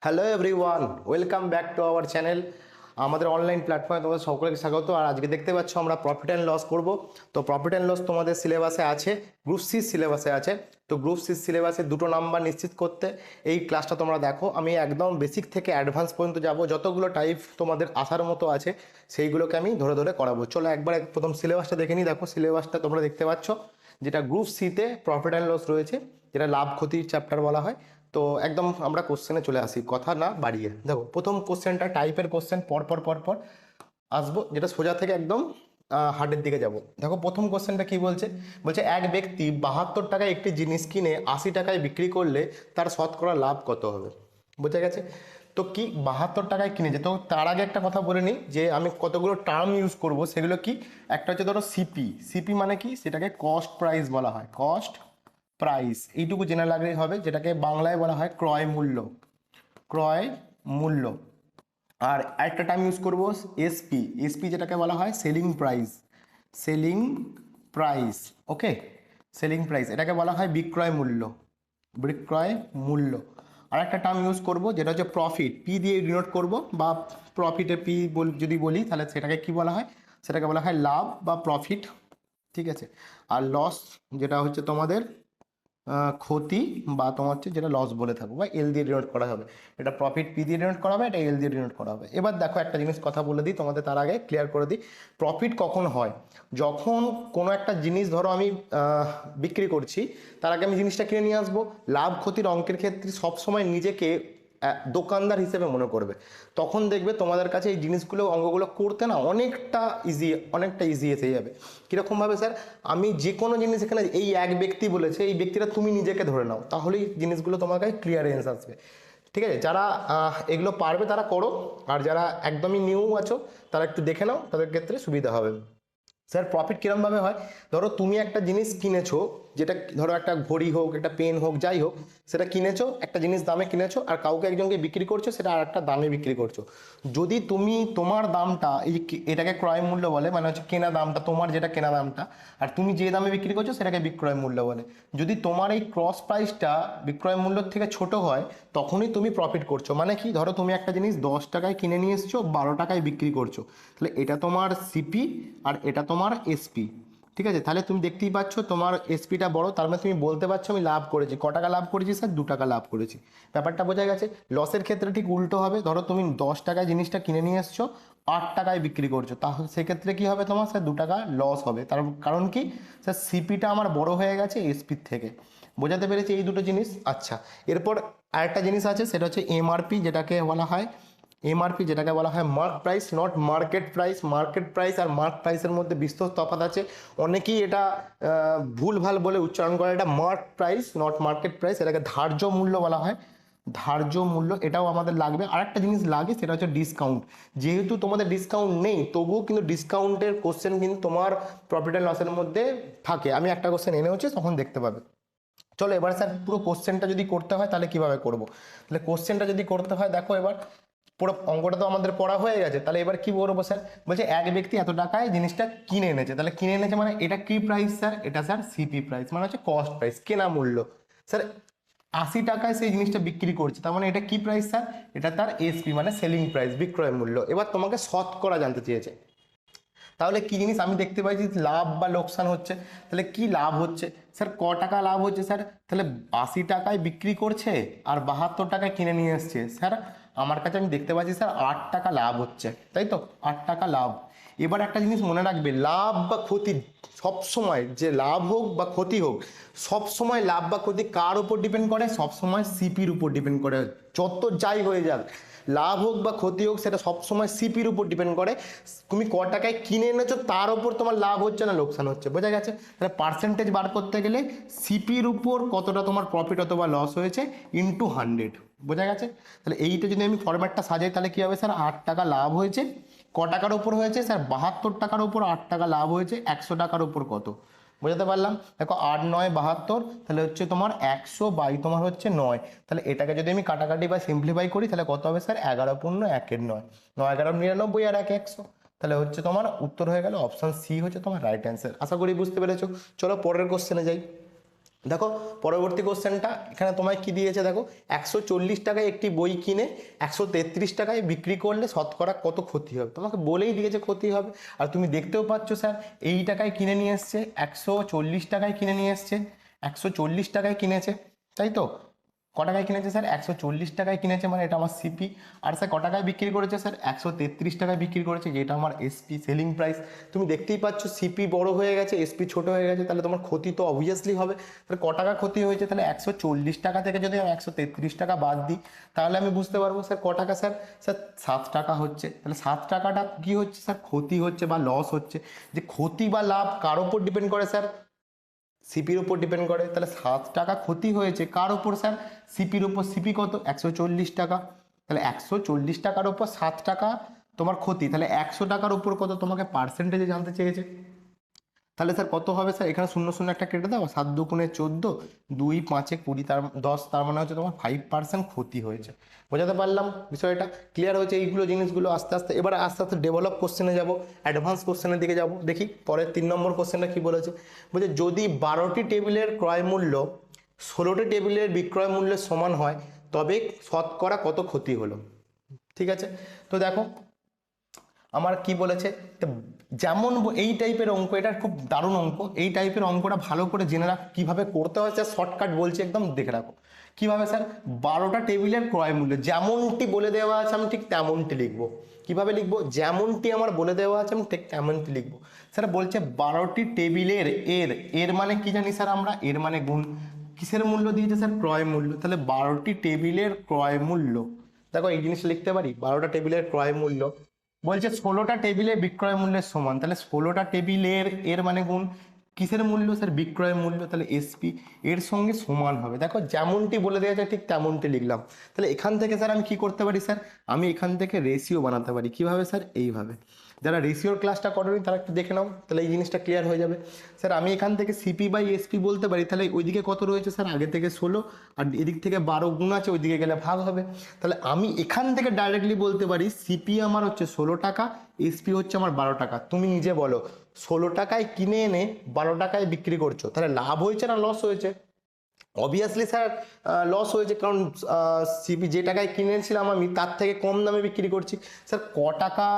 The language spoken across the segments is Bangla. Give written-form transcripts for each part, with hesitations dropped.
Hello everyone, welcome back to our channel. আমাদের অনলাইন প্ল্যাটফর্মে তোমাদের সকলকে স্বাগত। আর আজকে দেখতে পাচ্ছ আমরা প্রফিট অ্যান্ড লস করব। তো প্রফিট অ্যান্ড লস তোমাদের সিলেবাসে আছে, গ্রুপ সি সিলেবাসে আছে। তো গ্রুপ সি সিলেবাসে 2টো নাম্বার নিশ্চিত করতে এই ক্লাসটা তোমরা দেখো। আমি একদম বেসিক থেকে অ্যাডভান্স পর্যন্ত যাব, যতগুলো টাইপ তোমাদের আসার মতো আছে সেইগুলোকে আমি ধরে ধরে করাবো। চলো একবার প্রথম সিলেবাসটা দেখে নিই। দেখো সিলেবাসটা তোমরা দেখতে পাচ্ছ, যেটা গ্রুপ সিতে প্রফিট অ্যান্ড লস রয়েছে, যেটা লাভ ক্ষতির চ্যাপ্টার বলা হয়। তো একদম আমরা কোশ্চেনে চলে আসি, কথা না বাড়িয়ে। দেখো প্রথম কোশ্চেনটা টাইপের কোশ্চেন, পর আসবো, যেটা সোজা থেকে একদম হার্ডের দিকে যাব। দেখো প্রথম কোশ্চেনটা কি বলছে, এক ব্যক্তি 72 টাকায় একটি জিনিস কিনে 80 টাকায় বিক্রি করলে তার শতকরা লাভ কত হবে। বোঝা গেছে? তো কি 72 টাকায় কিনেছে। তো তার আগে একটা কথা বলে নিই, যে আমি কতগুলো টার্ম ইউজ করব সেগুলো কি। একটা হচ্ছে ধরো সিপি। সিপি মানে কি, সেটাকে কস্ট প্রাইস বলা হয়, কস্ট প্রাইস, এইটুকু জেনে লাগলেই হবে, যেটাকে বাংলায় বলা হয় ক্রয় মূল্য, ক্রয় মূল্য। আর একটা টার্ম ইউজ করব এসপি, এসপি যেটাকে বলা হয় সেলিং প্রাইস, সেলিং প্রাইস। ওকে, সেলিং প্রাইস এটাকে বলা হয় বিক্রয় মূল্য, বিক্রয় মূল্য। আর একটা টার্ম ইউজ করব যেটা হচ্ছে প্রফিট, পি দিয়ে ডিনোট করব, বা প্রফিটে পি যদি বলি তাহলে সেটাকে কি বলা হয়, সেটাকে বলা হয় লাভ বা প্রফিট। ঠিক আছে। আর লস যেটা হচ্ছে তোমাদের ক্ষতি, বা তোমার হচ্ছে যেটা লস বলে থাকবো, বা এল দিয়ে ডিনোট করা হবে। এটা প্রফিট পি দিয়ে ডিনোট করা হবে, এটা এল দিয়ে ডিনোট করা হবে। এবার দেখো একটা জিনিস কথা বলে দিই তোমাদের, তার আগে ক্লিয়ার করে দিই। প্রফিট কখন হয়, যখন কোনো একটা জিনিস ধরো আমি বিক্রি করছি, তার আগে আমি জিনিসটা কিনে নিয়ে আসবো। লাভ ক্ষতির অঙ্কের ক্ষেত্রে সবসময় নিজেকে দোকানদার হিসেবে মনে করবে। তখন দেখবে তোমাদের কাছে এই জিনিসগুলো অঙ্কগুলো করতে না অনেকটা ইজি এসে যাবে। কীরকমভাবে স্যার, আমি যে কোনো জিনিস এখানে এই এক ব্যক্তি বলেছে, এই ব্যক্তিটা তুমি নিজেকে ধরে নাও, তাহলেই জিনিসগুলো তোমার কাছে ক্লিয়ারেন্স আসবে। ঠিক আছে, যারা এগুলো পারবে তারা করো, আর যারা একদমই নিউ আছো তারা একটু দেখে নাও, তাদের ক্ষেত্রে সুবিধা হবে। স্যার প্রফিট কীরমভাবে হয়, ধরো তুমি একটা জিনিস কিনেছো, যেটা ধরো একটা ঘড়ি হোক, একটা পেন হোক, যাই হোক, সেটা কিনেছো, একটা জিনিস দামে কিনেছো, আর কাউকে একজনকে বিক্রি করছো, সেটা আর একটা দামে বিক্রি করছো। যদি তুমি তোমার দামটা এটাকে ক্রয় মূল্য বলে, মানে হচ্ছে কেনা দামটা, তোমার যেটা কেনা দামটা, আর তুমি যে দামে বিক্রি করছো সেটাকে বিক্রয় মূল্য বলে। যদি তোমার এই ক্রস প্রাইসটা বিক্রয় মূল্যের থেকে ছোট হয়, তখনই তুমি প্রফিট করছো। মানে কি, ধরো তুমি একটা জিনিস 10 টাকায় কিনে নিয়ে এসছো, 12 টাকায় বিক্রি করছো, তাহলে এটা তোমার সিপি আর এটা তোমার এসপি। ঠিক আছে, তাহলে তুমি দেখতেই পাচ্ছ তোমার এসপিটা বড়, তার মানে তুমি বলতে পারছো আমি লাভ করেছি। ক টাকা লাভ করেছি স্যার? 2 টাকা লাভ করেছি। ব্যাপারটা বোঝা গেছে। লসের ক্ষেত্রে ঠিক উল্টো হবে, ধরো তুমি 10 টাকায় জিনিসটা কিনে নিয়ে এসছো, 8 টাকায় বিক্রি করছো, তাহলে সেক্ষেত্রে কি হবে, তোমার স্যার 2 টাকা লস হবে। তার কারণ কি, স্যার সিপিটা আমার বড় হয়ে গেছে এসপির থেকে। বোঝাতে পেরেছি এই দুটো জিনিস? আচ্ছা, এরপর আরেকটা জিনিস আছে, সেটা হচ্ছে এমআরপি, যেটাকে বলা হয় এমআরপি, যেটাকে বলা হয় mark price, not market price. Market price আর মার্ক প্রাইসের মধ্যে বিস্তর তফাৎ আছে। অনেকেই এটা ভুলভাল বলে উচ্চারণ করে, এটা mark price not market price. এটাকে ধার্য মূল্য বলা হয়, ধার্য মূল্য, এটাও আমাদের লাগবে। আর একটা জিনিস লাগে, সেটা হচ্ছে ডিসকাউন্ট। যেহেতু তোমাদের ডিসকাউন্ট নেই, তবুও কিন্তু ডিসকাউন্টের কোশ্চেন কিন্তু তোমার প্রফিট অ্যান্ড লসের মধ্যে থাকে। আমি একটা কোশ্চেন এনে হচ্ছে, তখন দেখতে পাবে। চলো এবার স্যার পুরো কোশ্চেনটা যদি করতে হয় তাহলে কিভাবে করব। তাহলে কোশ্চেনটা যদি করতে হয়, দেখো এবার পুরো অঙ্কটা তো আমাদের পড়া হয়ে গেছে, তাহলে এবার কি বলবো স্যার, এক ব্যক্তি এত টাকায় জিনিসটা কিনে এনেছে, তাহলে কিনে এনেছে মানে এটা কি প্রাইস স্যার, এটা স্যার সিপি প্রাইস, মানে হচ্ছে কস্ট প্রাইস, কেনা মূল্য। স্যার 80 টাকায় সেই জিনিসটা বিক্রি করছে, তার মানে এটা কি প্রাইস স্যার, এটা তার এসপি মানে সেলিং প্রাইস, বিক্রয় মূল্য। এবার তোমাকে শতকরা জানতে চেয়েছে, তাহলে কি জিনিস আমি দেখতে পাইছি লাভ বা লোকসান হচ্ছে, তাহলে কি লাভ হচ্ছে স্যার, ক টাকা লাভ হচ্ছে স্যার, তাহলে 80 টাকায় বিক্রি করছে আর 72 টাকায় কিনে নিয়ে এসছে স্যার, আমার কাছে আমি দেখতে পাচ্ছি স্যার 8 টাকা লাভ হচ্ছে, তাই তো, 8 টাকা লাভ। এবার একটা জিনিস মনে রাখবে, লাভ বা ক্ষতি সবসময়, যে লাভ হোক বা ক্ষতি হোক, সবসময় লাভ বা ক্ষতি কার উপর ডিপেন্ড করে, সবসময় সিপির উপর ডিপেন্ড করে। যত যাই হয়ে যাক, লাভ হোক বা ক্ষতি হোক, সেটা সবসময় সিপির উপর ডিপেন্ড করে। তুমি ক টাকায় কিনে এনেছো তার উপর তোমার লাভ হচ্ছে না লোকসান হচ্ছে। বোঝা গেছে? তাহলে পার্সেন্টেজ বার করতে গেলে সিপির উপর কতটা তোমার প্রফিট অথবা লস হয়েছে ইন্টু 100। বোঝা গেছে? তাহলে এইটা যদি আমি ফরম্যাটটা সাজাই, তাহলে কি হবে স্যার, 8 টাকা লাভ হয়েছে, ক টাকার উপর হয়েছে স্যার, 72 টাকার উপর 8 টাকা লাভ হয়েছে, 100 টাকার উপর কত। বোঝাতে পারলাম? দেখো 8 9 72, তাহলে হচ্ছে তোমার 100 বাই তোমার হচ্ছে 9, তাহলে এটাকে যদি আমি কাটাকাটি বা সিম্পলিফাই করি, তাহলে কত হবে স্যার, 11 পূর্ণ 1 এর 9, 9 11 99 আর 1 100, তাহলে হচ্ছে তোমার উত্তর হয়ে গেল অপশন সি হচ্ছে তোমার রাইট অ্যান্সার। আশা করি বুঝতে পেরেছো। চলো পরের কোশ্চেনে যাই। দেখো পরবর্তী কোশ্চেনটা এখানে তোমায় কি দিয়েছে, দেখো 140 টাকায় একটি বই কিনে 133 টাকায় বিক্রি করলে শতকরা কত ক্ষতি হবে, তোমাকে বলেই দিয়েছে ক্ষতি হবে। আর তুমি দেখতেও পাচ্ছ স্যার এই টাকায় কিনে নিয়ে এসছে, 140 টাকায় কিনে নিয়ে এসছে, 140 টাকায় কিনেছে, তাই তো? ক টাকায় কিনেছে স্যার? 140 টাকায় কিনেছে, মানে এটা আমার সিপি। আর স্যার ক টাকায় বিক্রি করেছে স্যার? 133 টাকায় বিক্রি করেছে, যেটা আমার এসপি সেলিং প্রাইস। তুমি দেখতেই পাচ্ছ সিপি বড় হয়ে গেছে, এসপি ছোট হয়ে গেছে, তাহলে তোমার ক্ষতি তো অবভিয়াসলি হবে। তাহলে ক টাকা ক্ষতি হয়েছে? তাহলে 140 টাকা থেকে যদি আমি 133 টাকা বাদ দিই তাহলে আমি বুঝতে পারবো স্যার ক টাকা। স্যার স্যার 7 টাকা হচ্ছে। তাহলে 7 টাকাটা কি হচ্ছে স্যার? ক্ষতি হচ্ছে বা লস হচ্ছে। যে ক্ষতি বা লাভ কার উপর ডিপেন্ড করে স্যার? সিপির উপর ডিপেন্ড করে। তাহলে 7 টাকা ক্ষতি হয়েছে কার উপর স্যার? সিপির উপর। সিপি কত? 140 টাকা। তাহলে 140 টাকার উপর 7 টাকা তোমার ক্ষতি, তাহলে 100 টাকার উপর কত তোমাকে পার্সেন্টেজে জানতে চেয়েছে। তাহলে স্যার কত হবে স্যার? এখানে শূন্য শূন্য একটা কেটে দাও, 7 দুগুণে 14, 2 5 20, তার 10, তার মানে হচ্ছে তোমার 5% ক্ষতি হয়েছে। বোঝাতে পারলাম বিষয়টা? ক্লিয়ার হয়েছে এইগুলো জিনিসগুলো আস্তে আস্তে। এবার আস্তে আস্তে ডেভেলপ কোশ্চেনে যাব, অ্যাডভান্স কোশ্চেনের দিকে যাব। দেখি পরের 3 নম্বর কোশ্চেনটা কি বলেছে। বলছে যদি 12টি টেবিলের ক্রয় মূল্য 16টি টেবিলের বিক্রয় মূল্যের সমান হয় তবে শতকরা কত ক্ষতি হলো। ঠিক আছে, তো দেখো আমার কি বলেছে। তো যেমন এই টাইপের অঙ্ক, এটা খুব দারুণ অঙ্ক, এই টাইপের অঙ্কটা ভালো করে জেনে রাখ কীভাবে করতে হয় স্যার। শর্টকাট বলছি একদম, দেখে রাখো কীভাবে স্যার। 12টা টেবিলের ক্রয় মূল্য যেমনটি বলে দেওয়া আছে আমি ঠিক তেমনটি লিখবো। কিভাবে লিখবো? যেমনটি আমার বলে দেওয়া আছে আমি ঠিক তেমনটি লিখবো। স্যার বলছে 12টি টেবিলের এর, এর মানে কি জানি স্যার আমরা? এর মানে গুণ। কিসের মূল্য দিয়েছে স্যার? ক্রয় মূল্য। তাহলে 12টি টেবিলের ক্রয় মূল্য, দেখো এই জিনিস লিখতে পারি, 12টা টেবিলের ক্রয় মূল্য। বলছে 16টা টেবিলে বিক্রয় মূল্যের সমান, তাহলে 16টা টেবিলের এর মানে গুণ কিসের মূল্য স্যার? বিক্রয় মূল্য। তাহলে এসপি এর সঙ্গে সমান হবে। দেখো যেমনটি বলে দেওয়া যায় ঠিক তেমনটি লিখলাম। তাহলে এখান থেকে স্যার আমি কি করতে পারি স্যার? আমি এখান থেকে রেশিও বানাতে পারি। কিভাবে স্যার? এইভাবে। যারা রেশিওর ক্লাসটা করেনি তারা একটু দেখে নাও, তাহলে এই জিনিসটা ক্লিয়ার হয়ে যাবে। স্যার আমি এখান থেকে সিপি বাই এসপি বলতে পারি, তাহলে ওইদিকে কত রয়েছে স্যার? আগে থেকে 16, আর এদিক থেকে 12 গুণ আছে, ওইদিকে গেলে ভাগ হবে। তাহলে আমি এখান থেকে ডাইরেক্টলি বলতে পারি সিপি আমার হচ্ছে 16 টাকা, এসপি হচ্ছে আমার 12 টাকা। তুমি নিজে বলো, 16 টাকায় কিনে এনে 12 টাকায় বিক্রি করছো, তাহলে লাভ হয়েছে না লস হয়েছে? অবভিয়াসলি স্যার লস হয়েছে, কারণ সিপি যে টাকায় কিনেছিলাম আমি তার থেকে কম দামে বিক্রি করছি। স্যার ক টাকা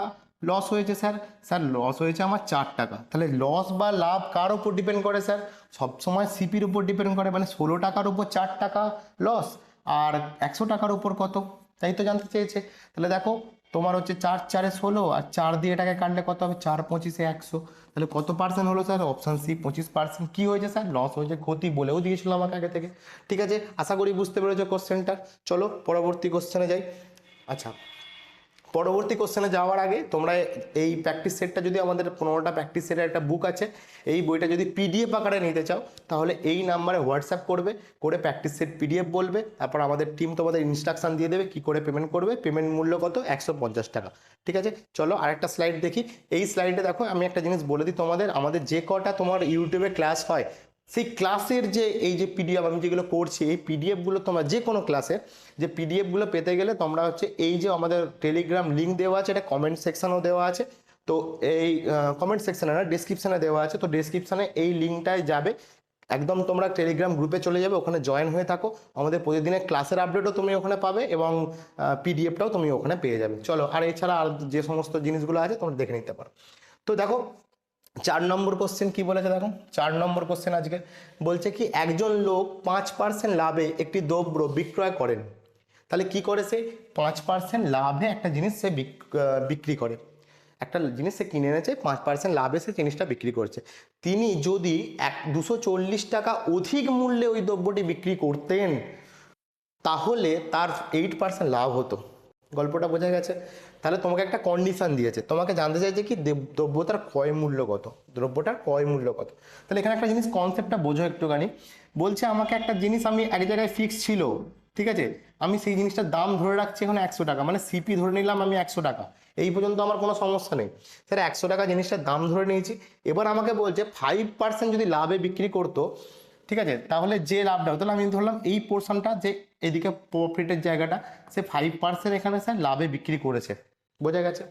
লস হয়েছে স্যার? স্যার লস হয়েছে আমার 4 টাকা। তাহলে লস বা লাভ কার উপর ডিপেন্ড করে স্যার? সবসময় সিপির উপর ডিপেন্ড করে, মানে 16 টাকার উপর 4 টাকা লস, আর 100 টাকার উপর কত, তাই তো জানতে চেয়েছে। তাহলে দেখো তোমার হচ্ছে 4 4 16, আর 4 দিয়ে এটাকে কাটলে কত হবে? 4 25 100। তাহলে কত পার্সেন্ট হলো স্যার? Option C 25%। কি হয়েছে স্যার? লস হয়েছে, ক্ষতি বলেও দিয়েছিল আমাকে আগে থেকে। ঠিক আছে, আশা করি বুঝতে পেরেছো কোশ্চেনটা। চলো পরবর্তী কোশ্চেনে যাই। আচ্ছা, পরবর্তী কোশ্চেনে যাওয়ার আগে তোমরা এই প্র্যাকটিস সেটটা, যদি আমাদের 15টা প্র্যাকটিস সেটের একটা বুক আছে, এই বইটা যদি পিডিএফ আকারে নিতে চাও তাহলে এই নাম্বারে হোয়াটসঅ্যাপ করবে, করে প্র্যাকটিস সেট পিডিএফ বলবে, তারপর আমাদের টিম তোমাদের ইনস্ট্রাকশন দিয়ে দেবে কি করে পেমেন্ট করবে। পেমেন্ট মূল্য কত? 150 টাকা। ঠিক আছে, চলো আরেকটা স্লাইড দেখি। এই স্লাইডে দেখো আমি একটা জিনিস বলে দিই তোমাদের, আমাদের যে কটা তোমার ইউটিউবে ক্লাস হয় সেই ক্লাসের যে এই যে পিডিএফ আমি যেগুলো করছি, এই পিডিএফগুলো তোমরা যে কোনো ক্লাসে যে পিডিএফগুলো পেতে গেলে তোমরা হচ্ছে এই যে আমাদের টেলিগ্রাম লিঙ্ক দেওয়া আছে, এটা কমেন্ট সেকশনেও দেওয়া আছে। তো এই কমেন্ট সেকশনে না, ডেসক্রিপশানে দেওয়া আছে। তো ডেসক্রিপশানে এই লিঙ্কটায় যাবে, একদম তোমরা টেলিগ্রাম গ্রুপে চলে যাবে, ওখানে জয়েন হয়ে থাকো। আমাদের প্রতিদিনের ক্লাসের আপডেটও তুমি ওখানে পাবে এবং পিডিএফটাও তুমি ওখানে পেয়ে যাবে। চলো, আর এছাড়া আর যে সমস্ত জিনিসগুলো আছে তোমরা দেখে নিতে পারো। তো দেখো 4 নম্বর কোশ্চেন কি বলেছে দেখো। 4 নম্বর কোশ্চেন আজকে বলছে কি, একজন লোক 5% লাভে একটি দ্রব্য বিক্রয় করেন। তাহলে কি করে সে? 5% লাভে একটা জিনিস সে বিক্রি করে। একটা জিনিস সে কিনে এনেছে, 5% লাভে সে জিনিসটা বিক্রি করছে। তিনি যদি 240 টাকা অধিক মূল্যে ওই দ্রব্যটি বিক্রি করতেন তাহলে তার 8% লাভ হতো। গল্পটা বোঝা গেছে? তাহলে তোমাকে একটা কন্ডিশন দিয়েছে, তোমাকে জানতে চাইছে কি দ্রব্যটার ক্রয় মূল্য কত, দ্রব্যটার ক্রয় মূল্য কত। তাহলে এখানে একটা জিনিস কনসেপ্টটা বোঝো একটুখানি। বলছে আমাকে একটা জিনিস আমি এক জায়গায় ফিক্স ছিল, ঠিক আছে, আমি সেই জিনিসটার দাম ধরে রাখছি এখন 100 টাকা, মানে সিপি ধরে নিলাম আমি 100 টাকা, এই পর্যন্ত আমার কোনো সমস্যা নেই। স্যার 100 টাকা জিনিসটার দাম ধরে নিয়েছি, এবার আমাকে বলছে 5% যদি লাভে বিক্রি করতো, ঠিক আছে, তাহলে যে লাভটা হতো, তাহলে আমি ধরলাম এই পোর্শনটা, যে এদিকে প্রফিটের জায়গাটা, সে 5% এখানে স্যার লাভে বিক্রি করেছে। বোঝা গেছে?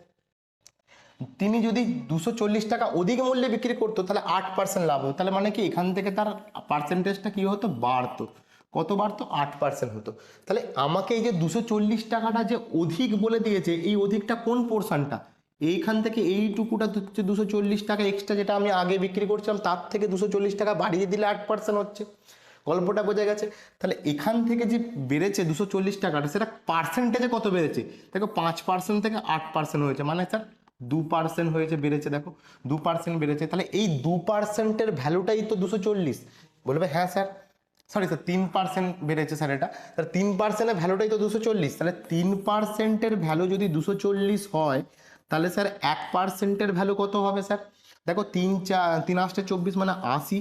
তিনি যদি 240 টাকা অধিক মূল্যে বিক্রি করতো তাহলে 8% লাভ হতো, তাহলে মানে কি এখান থেকে তার পার্সেন্টেজটা কি হতো, বাড়তো। কত বাড়তো, 8% হতো। তাহলে আমাকে এই যে 240 টাকাটা যে অধিক বলে দিয়েছে, এই অধিকটা কোন পোর্শনটা, এইখান থেকে এইটুকুটা হচ্ছে 240 টাকা এক্সট্রা, যেটা আমি আগে বিক্রি করছিলাম তার থেকে 240 টাকা বাড়িয়ে দিলে 8% হচ্ছে। গল্পটা বোঝা গেছে? তাহলে এখান থেকে যে বেড়েছে 240 টাকাটা, সেটা পার্সেন্টেজে কত বেড়েছে, দেখো 5% থেকে 8% হয়েছে, মানে স্যার 2% হয়েছে, বেড়েছে। দেখো 2% বেড়েছে, তাহলে এই 2%-এর ভ্যালুটাই তো 240। বলবে হ্যাঁ স্যার, সরি স্যার 3% বেড়েছে স্যার, এটা তাহলে 3%-এর ভ্যালুটাই তো 240। তাহলে 3%-এর ভ্যালু যদি 240 হয়, তাহলে স্যার 1%-এর ভ্যালু কত হবে স্যার, দেখো 3 × 8 = 24, মানে 80।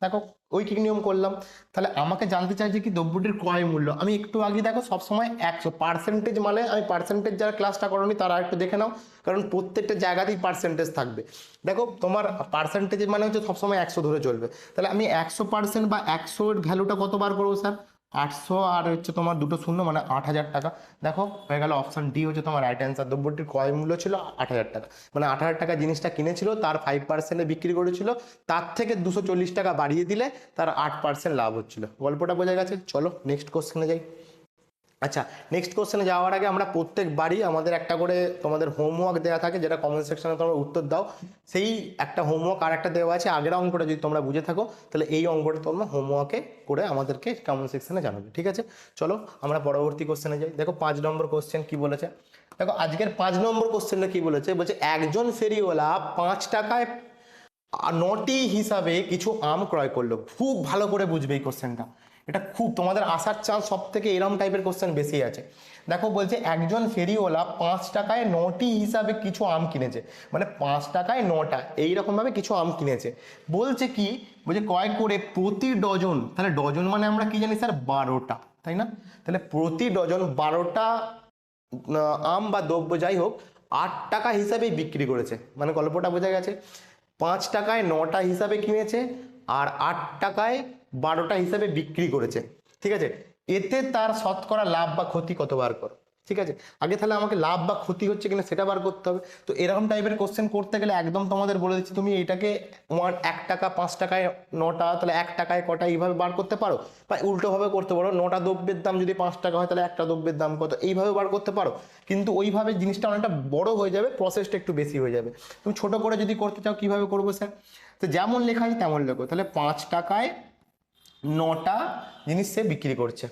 দেখো ঐকিক নিয়ম করলাম। তাহলে আমাকে জানতে চাইছে কি দ্রব্যটির ক্রয় মূল্য। আমি একটু আগে দেখো সবসময় 100 পার্সেন্টেজ, মানে আমি পার্সেন্টেজ যারা ক্লাসটা করোনি তারা একটু দেখে নাও, কারণ প্রত্যেকটা জায়গাতেই পার্সেন্টেজ থাকবে। দেখো তোমার পার্সেন্টেজ মানে হচ্ছে সবসময় 100 ধরে চলবে। তাহলে আমি 100% বা 100-এর ভ্যালুটা কতবার করবো স্যার, 800 আর হচ্ছে তোমার দুটো শূন্য, মানে 8000 টাকা। দেখো হয়ে গেল, অপশন ডি হচ্ছে তোমার রাইট অ্যান্সার। দ্রব্যটির ক্রয় মূল্য ছিল 8000 টাকা, মানে 8000 টাকা জিনিসটা কিনেছিল, তার 5%-এ বিক্রি করেছিল, তার থেকে 240 টাকা বাড়িয়ে দিলে তার 8% লাভ হচ্ছিল। গল্পটা বোঝা গেছে? চলো নেক্সট কোশ্চেনে যাই। আচ্ছা, নেক্সট কোশ্চেনে যাওয়ার আগে আমরা প্রত্যেকবারই আমাদের একটা করে তোমাদের হোমওয়ার্ক দেওয়া থাকে, যেটা কমেন্ট সেকশনে তোমরা উত্তর দাও। সেই একটা হোমওয়ার্ক আর একটা দেওয়া আছে, আগের অঙ্কটা যদি তোমরা বুঝে থাকো তাহলে এই অঙ্কটা তোমরা হোমওয়ার্কে করে আমাদেরকে কমেন্ট সেকশনে জানাবে, ঠিক আছে? চলো আমরা পরবর্তী কোশ্চেনে যাই। দেখো 5 নম্বর কোশ্চেন কি বলেছে। দেখো আজকের 5 নম্বর কোশ্চেনটা কি বলেছে, বলছে একজন ফেরিওয়ালা 5 টাকায় 9টি হিসাবে কিছু আম ক্রয় করলো। খুব ভালো করে বুঝবে এই কোশ্চেনটা, এটা খুব তোমাদের আসার চান্স সব থেকে এরম টাইপের কোশ্চেন বেশি আছে। দেখো বলছে একজন ফেরিওয়ালা 5 টাকায় 9টি হিসাবে কিছু আম কিনেছে, মানে 5 টাকায় 9টা এইরকম ভাবে কিছু আম কিনেছে। বলছে কি, বলছে ক্রয় করে প্রতি ডজন, তাহলে ডজন মানে আমরা কি জানি স্যার, 12টা, তাই না? তাহলে প্রতি ডজন 12টা আম বা দ্রব্য যাই হোক 8 টাকা হিসাবেই বিক্রি করেছে। মানে গল্পটা বোঝা গেছে? 5 টাকায় 9টা হিসাবে কিনেছে আর 8 টাকায় 12টা হিসাবে বিক্রি করেছে, ঠিক আছে? এতে তার শতকরা লাভ বা ক্ষতি কত বার করো, ঠিক আছে? আগে তাহলে আমাকে লাভ বা ক্ষতি হচ্ছে কিনা সেটা বার করতে হবে। তো এরকম টাইপের কোশ্চেন করতে গেলে একদম তোমাদের বলে দিচ্ছি, তুমি এটাকে 1 টাকা 5 টাকায় 9টা, তাহলে 1 টাকায় কটা, এইভাবে বার করতে পারো। বা উল্টোভাবে করতে পারো, 9টা দ্রব্যের দাম যদি 5 টাকা হয় তাহলে একটা দ্রব্যের দাম কত, এইভাবে বার করতে পারো। কিন্তু ওইভাবে জিনিসটা অনেকটা বড় হয়ে যাবে, প্রসেসটা একটু বেশি হয়ে যাবে। তুমি ছোট করে যদি করতে চাও কিভাবে করবো স্যার, তো যেমন লেখা আছে তেমন লেখো। তাহলে 5 টাকায় 9টা জিনিস সে বিক্রি করছে,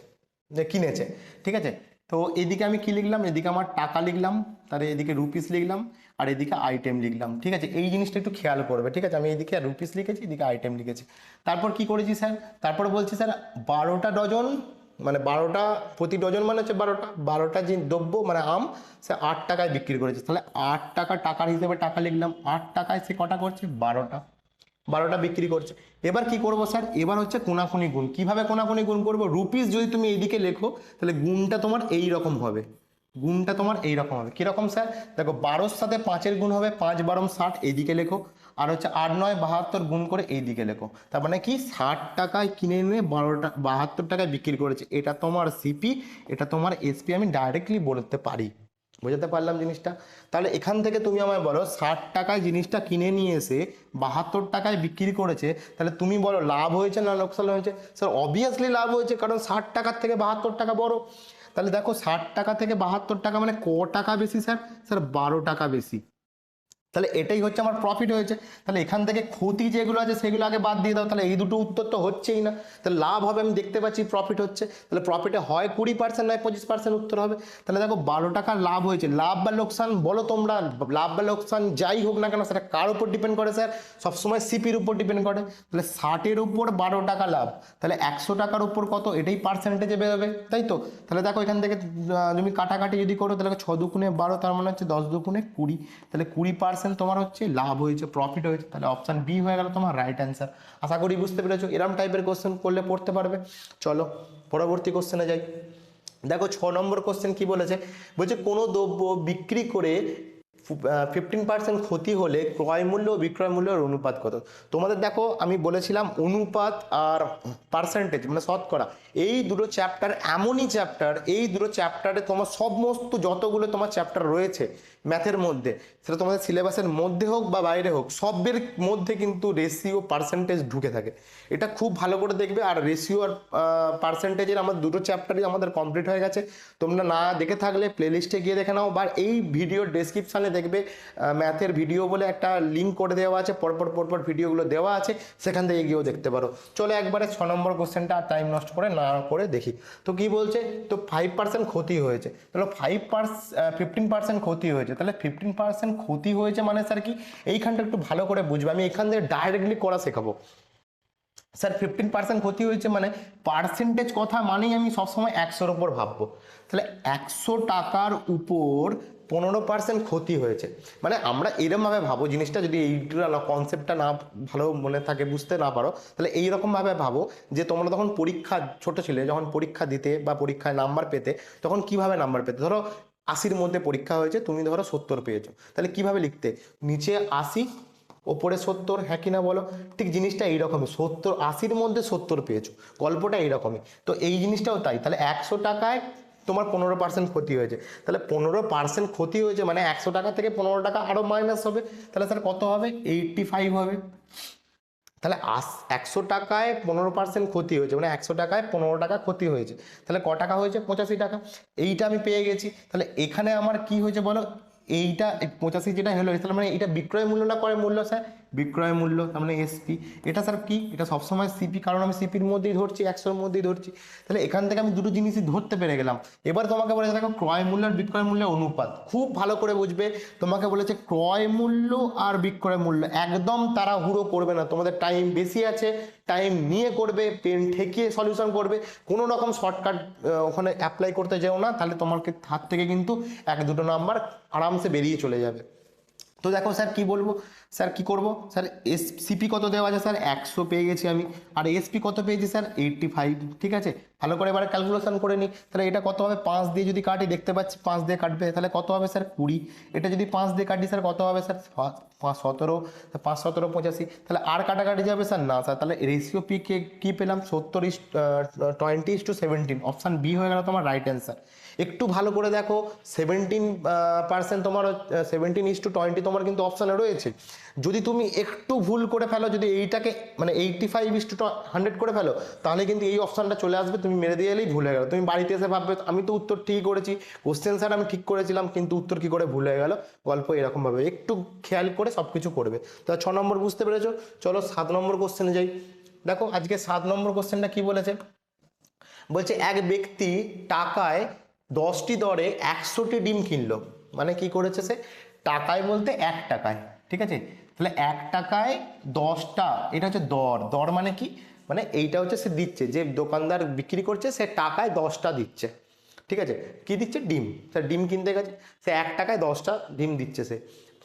যে কিনেছে, ঠিক আছে? তো এদিকে আমি কি লিখলাম, এদিকে আমার টাকা লিখলাম, তার এদিকে রুপিস লিখলাম, আর এদিকে আইটেম লিখলাম, ঠিক আছে? এই জিনিসটা একটু খেয়াল করবে, ঠিক আছে? আমি এদিকে রুপিস লিখেছি, এদিকে আইটেম লিখেছি। তারপর কি করেছি স্যার, তারপর বলছি স্যার 12টা ডজন, মানে 12টা প্রতি ডজন মানে হচ্ছে 12টা যে দ্রব্য মানে আম সে 8 টাকায় বিক্রি করেছে। তাহলে 8 টাকা টাকার হিসেবে টাকা লিখলাম, 8 টাকায় সে কটা করছে, 12টা বিক্রি করছে। এবার কি করব স্যার, এবার হচ্ছে কোনাকুনি গুণ। কিভাবে কোনাকুনি গুণ করব, রুপিস যদি তুমি এইদিকে লেখো তাহলে গুণটা তোমার এই রকম হবে, গুণটা তোমার এই রকম হবে। কিরকম স্যার, দেখো 12-র সাথে 5-এর গুণ হবে, 5 12 60 এইদিকে লেখো, আর হচ্ছে 8 9 72 গুণ করে এইদিকে লেখো। তার মানে কি 60 টাকায় কিনে নিয়ে 72 টাকায় বিক্রি করেছে। এটা তোমার সিপি, এটা তোমার এসপি, আমি ডাইরেক্টলি বলতে পারি। বোঝাতে পারলাম জিনিসটা? তাহলে এখান থেকে তুমি আমায় বলো 60 টাকায় জিনিসটা কিনে নিয়ে এসে 72 টাকায় বিক্রি করেছে, তাহলে তুমি বলো লাভ হয়েছে না লোকসান হয়েছে? স্যার অবভিয়াসলি লাভ হয়েছে, কারণ 60 টাকার থেকে 72 টাকা বড়। তাহলে দেখো 60 টাকা থেকে 72 টাকা মানে ক টাকা বেশি স্যার, স্যার 12 টাকা বেশি। তাহলে এটাই হচ্ছে আমার প্রফিট হয়েছে। তাহলে এখান থেকে ক্ষতি যেগুলো আছে সেগুলো আগে বাদ দিয়ে দাও, তাহলে এই দুটো উত্তর তো হচ্ছেই না। তাহলে লাভ হবে, আমি দেখতে পাচ্ছি প্রফিট হচ্ছে, তাহলে প্রফিটে হয় 20% নয় 25% উত্তর হবে। তাহলে দেখো 12 টাকার লাভ হয়েছে। লাভ বা লোকসান বলো তোমরা, লাভ বা লোকসান যাই হোক না কেন সেটা কার উপর ডিপেন্ড করে স্যার, সবসময় সিপির উপর ডিপেন্ড করে। তাহলে 60-এর উপর 12 টাকা লাভ, তাহলে 100 টাকার উপর কত, এটাই পার্সেন্টেজে বেরোবে, তাই তো? তাহলে দেখো এখান থেকে তুমি কাটাকাটি যদি করো তাহলে 6 দুগুণে 12, তার মানে হচ্ছে 10 দুগুণে 20, তাহলে 20% তোমার হচ্ছে লাভ হয়েছে, প্রফিট হয়েছে। তাহলে অপশন বি হয়ে গেল তোমার রাইট অ্যান্সার। আশা করি বুঝতে পেরেছো, এরম টাইপের কোশ্চেন করলে পড়তে পারবে। চলো পরবর্তী কোশ্চেনে যাই। দেখো 6 নম্বর কোশ্চেন কি বলেছে, বলছে কোনো দ্রব্য বিক্রি করে 15% ক্ষতি হলে ক্রয় মূল্য ও বিক্রয় মূল্যের অনুপাত কত? তোমাদের দেখো আমি বলেছিলাম অনুপাত আর পার্সেন্টেজ মানে শতকরা, এই দুটো চ্যাপ্টার এমনই চ্যাপ্টার, এই দুটো চ্যাপ্টারে তোমার সমস্ত যতগুলো তোমার চ্যাপ্টার রয়েছে ম্যাথের মধ্যে, সেটা তোমাদের সিলেবাসের মধ্যে হোক বা বাইরে হোক, সবের মধ্যে কিন্তু রেশিও পার্সেন্টেজ ঢুকে থাকে। এটা খুব ভালো করে দেখবে। আর রেশিও আর পার্সেন্টেজের আমার দুটো চ্যাপ্টারই আমাদের কমপ্লিট হয়ে গেছে। তোমরা না দেখে থাকলে প্লেলিস্টে গিয়ে দেখে নাও, বা এই ভিডিওর ডেসক্রিপশানে দেখবে ম্যাথের ভিডিও বলে একটা লিঙ্ক করে দেওয়া আছে, পরপর ভিডিওগুলো দেওয়া আছে, সেখান থেকে গিয়েও দেখতে পারো। চলো একবারে 6 নম্বর কোশ্চেনটা আর টাইম নষ্ট করে না করে দেখি। তো কি বলছে, তো 5% ক্ষতি হয়েছে, তাহলে 15% ক্ষতি হয়েছে, তাহলে 15% ক্ষতি হয়েছে মানে স্যার কি, এইখানটা একটু ভালো করে বুঝবে। আমি এখান থেকে ডাইরেক্টলি করা শেখাবো। স্যার 15% ক্ষতি হয়েছে মানে পার্সেন্টেজ কথা মানেই আমি সবসময় 100-র উপর ভাববো। তাহলে 100 টাকার উপর 15% ক্ষতি হয়েছে, মানে আমরা এরমভাবে ভাবো জিনিসটা, যদি এইটা না কনসেপ্টটা না ভালো মনে থাকে, বুঝতে না পারো, তাহলে এইরকমভাবে ভাবো যে তোমরা তখন পরীক্ষা ছোট ছিলে, যখন পরীক্ষা দিতে বা পরীক্ষায় নাম্বার পেতে, তখন কিভাবে নাম্বার পেতে, ধরো 80-র মধ্যে পরীক্ষা হয়েছে, তুমি ধরো 70 পেয়েছো, তাহলে কিভাবে লিখতে, নিচে 80 ওপরে 70, হ্যাঁ কিনা বলো? ঠিক জিনিসটা এইরকমই, 80-র মধ্যে 70 পেয়েছো, গল্পটা এইরকমই। তো এই জিনিসটাও তাই, তাহলে 100 টাকায় তোমার 15% ক্ষতি হয়েছে, তাহলে 15% ক্ষতি হয়েছে মানে 100 টাকা থেকে 15 টাকা আরও মাইনাস হবে, তাহলে স্যার কত হবে, 85 হবে। তাহলে 100 টাকায় 15% ক্ষতি হয়েছে মানে 100 টাকায় 15 টাকা ক্ষতি হয়েছে, তাহলে ক টাকা হয়েছে, 85 টাকা। এইটা আমি পেয়ে গেছি। তাহলে এখানে আমার কি হয়েছে বলো, এইটা 85 যেটা হলো, তাহলে মানে এটা বিক্রয় মূল্য না ক্রয় মূল্য স্যার, বিক্রয় মূল্য, তার মানে এসপি। এটা স্যার কি, এটা সবসময় সিপি, কারণ আমি সিপির মধ্যেই ধরছি, 100-র মধ্যেই ধরছি। তাহলে এখান থেকে আমি দুটো জিনিসই ধরতে পেরে গেলাম। এবার তোমাকে বলেছে দেখো ক্রয় মূল্য আর বিক্রয় মূল্যের অনুপাত, খুব ভালো করে বুঝবে। তোমাকে বলেছে ক্রয় মূল্য আর বিক্রয় মূল্য, একদম তাড়াহুড়ো করবে না, তোমাদের টাইম বেশি আছে, টাইম নিয়ে করবে, পেন ঠেকিয়ে সলিউশন করবে, কোনো রকম শর্টকাট ওখানে অ্যাপ্লাই করতে যেও না, তাহলে তোমাকে হাত থেকে কিন্তু 1-2 নাম্বার আরামসে বেরিয়ে চলে যাবে। তো দেখো স্যার কি বলবো, স্যার কি করব, স্যার সিপি কত দেওয়া আছে স্যার, 100 পেয়ে গেছি আমি, আর এসপি কত পেয়েছি স্যার, 85। ঠিক আছে, ভালো করে এবারে ক্যালকুলেশন করে নিই, তাহলে এটা কত হবে, 5 দিয়ে যদি কাটি, দেখতে পাচ্ছি 5 দিয়ে কাটবে, তাহলে কত হবে স্যার 20। এটা যদি 5 দিয়ে কাটি স্যার কত হবে স্যার, 5 17, 5 17 85, তাহলে আর কাটাকাটি যাবে স্যার না স্যার, তাহলে রেশিও পি কে কী পেলাম, 70:20:17, অপশান বি হয়ে গেল তোমার রাইট অ্যান্সার। একটু ভালো করে দেখো, 17% তোমার 17:20 তোমার কিন্তু অপশানে রয়েছে। যদি তুমি একটু ভুল করে ফেলো, যদি এইটাকে মানে 85:100 করে ফেলো, তাহলে কিন্তু এই অপশানটা চলে আসবে, তুমি মেরে দিয়ে এলেই ভুল হয়ে গেল, তুমি বাড়িতে এসে ভাববে আমি তো উত্তর ঠিক করেছি, কোশ্চেন স্যার আমি ঠিক করেছিলাম, কিন্তু উত্তর কি করে ভুল হয়ে গেল। গল্প এরকমভাবে একটু খেয়াল করে সব কিছু করবে। তো 6 নম্বর বুঝতে পেরেছো, চলো 7 নম্বর কোশ্চেনে যাই। দেখো আজকে 7 নম্বর কোশ্চেনটা কি বলেছে, বলছে এক ব্যক্তি টাকায় 10টি দরে 100টি ডিম কিনলো, মানে কি করেছে সে, টাকায় বলতে 1 টাকায়, ঠিক আছে, তাহলে 1 টাকায় 10টা, এটা হচ্ছে দর, দর মানে কি, মানে এইটা হচ্ছে সে দিচ্ছে, যে দোকানদার বিক্রি করছে সে টাকায় 10টা দিচ্ছে, ঠিক আছে, কি দিচ্ছে, ডিম, স্যার ডিম কিনতে গেছে, সে 1 টাকায় 10টা ডিম দিচ্ছে,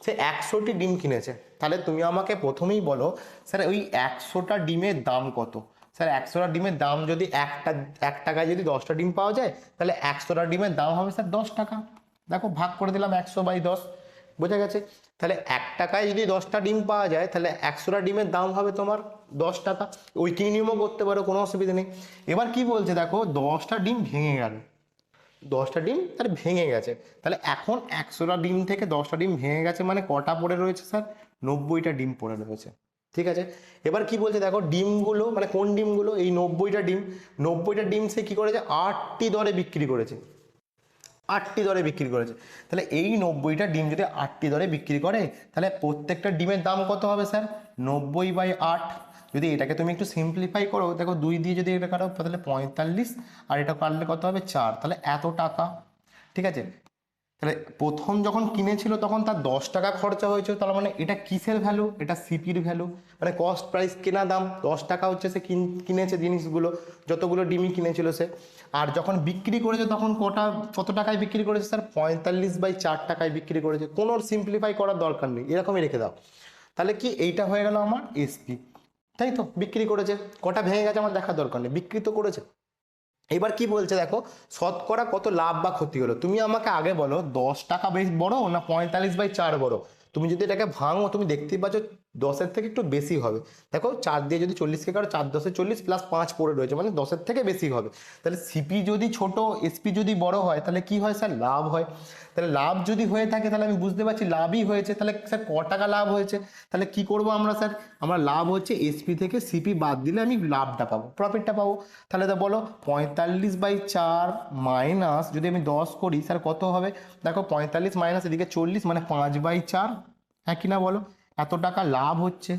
সে 100টি ডিম কিনেছে। তাহলে তুমি আমাকে প্রথমেই বলো স্যার ওই 100টা ডিমের দাম কত। স্যার 100টা ডিমের দাম যদি 1 টাকায় যদি 10টা ডিম পাওয়া যায়, তাহলে 100টা ডিমের দাম হবে স্যার 10 টাকা। দেখো ভাগ করে দিলাম 100/10, বোঝা গেছে। তাহলে 1 টাকায় যদি 10টা ডিম পাওয়া যায়, তাহলে 100টা ডিমের দাম হবে তোমার 10 টাকা। ওই কি নিয়মও করতে পারো, কোনো অসুবিধা নেই। এবার কি বলছে দেখো, 10টা ডিম ভেঙে গেল, 10টা ডিম তাহলে ভেঙে গেছে, তাহলে এখন 100টা ডিম থেকে 10টা ডিম ভেঙে গেছে মানে কটা পড়ে রয়েছে স্যার, 90টা ডিম পড়ে রয়েছে, ঠিক আছে। এবার কি বলছে দেখো, ডিমগুলো মানে কোন ডিমগুলো, এই 90টা ডিম সে কি করেছে, 8টি দরে বিক্রি করেছে, 8টি দরে বিক্রি করেছে। তাহলে এই 90টা ডিম যদি 8টি দরে বিক্রি করে, তাহলে প্রত্যেকটা ডিমের দাম কত হবে স্যার, 90/8। যদি এটাকে তুমি একটু সিম্পলিফাই করো, দেখো 2 দিয়ে যদি এটা কাটো তাহলে 45, আর এটা কাটলে কত হবে 4, তাহলে এত টাকা, ঠিক আছে। তাহলে প্রথম যখন কিনেছিল তখন তার 10 টাকা খরচা হয়েছে, তার মানে এটা কিসের ভ্যালু, এটা সিপির ভ্যালু, মানে কস্ট প্রাইস, কেনা দাম 10 টাকা হচ্ছে, সে কিনেছে জিনিসগুলো, যতগুলো ডিমই কিনেছিল সে। আর যখন বিক্রি করেছে তখন কত টাকায় বিক্রি করেছে স্যার, 45/4 টাকায় বিক্রি করেছে। কোনো সিম্পলিফাই করার দরকার নেই, এরকমই রেখে দাও। তাহলে কি এইটা হয়ে গেল আমার এসপি, তাই তো, বিক্রি করেছে, কটা ভেঙে গেছে আমার দেখার দরকার নেই, বিক্রি তো করেছে। এবার কি বলছে দেখো, শতকরা কত লাভ বা ক্ষতি হলো। তুমি আমাকে আগে বলো 10 টাকা বেশ বড় না 45/4 বড়। তুমি যদি এটাকে ভাঙো তুমি দেখতেই পাচ্ছ 10-এর থেকে একটু বেশি হবে। দেখো 4 দিয়ে যদি 40কে কাটো, 4×10 40 প্লাস 5 পড়ে রয়েছে, মানে 10-এর থেকে বেশি হবে। তাহলে সিপি যদি ছোট, এসপি যদি বড় হয়, তাহলে কি হয় স্যার, লাভ হয়। তাহলে লাভ যদি হয়ে থাকে তাহলে আমি বুঝতে পারছি লাভই হয়েছে। তাহলে স্যার ক টাকা লাভ হয়েছে, তাহলে কি করব আমরা স্যার, আমরা লাভ হচ্ছে এসপি থেকে সিপি বাদ দিলে আমি লাভটা পাবো, প্রফিটটা পাবো। তাহলে তো বলো 45/4 মাইনাস যদি আমি 10 করি স্যার কত হবে, দেখো 45 মাইনাস এদিকে 40 মানে 5/4, হ্যাঁ কি না বলো, এত টাকা লাভ হচ্ছে।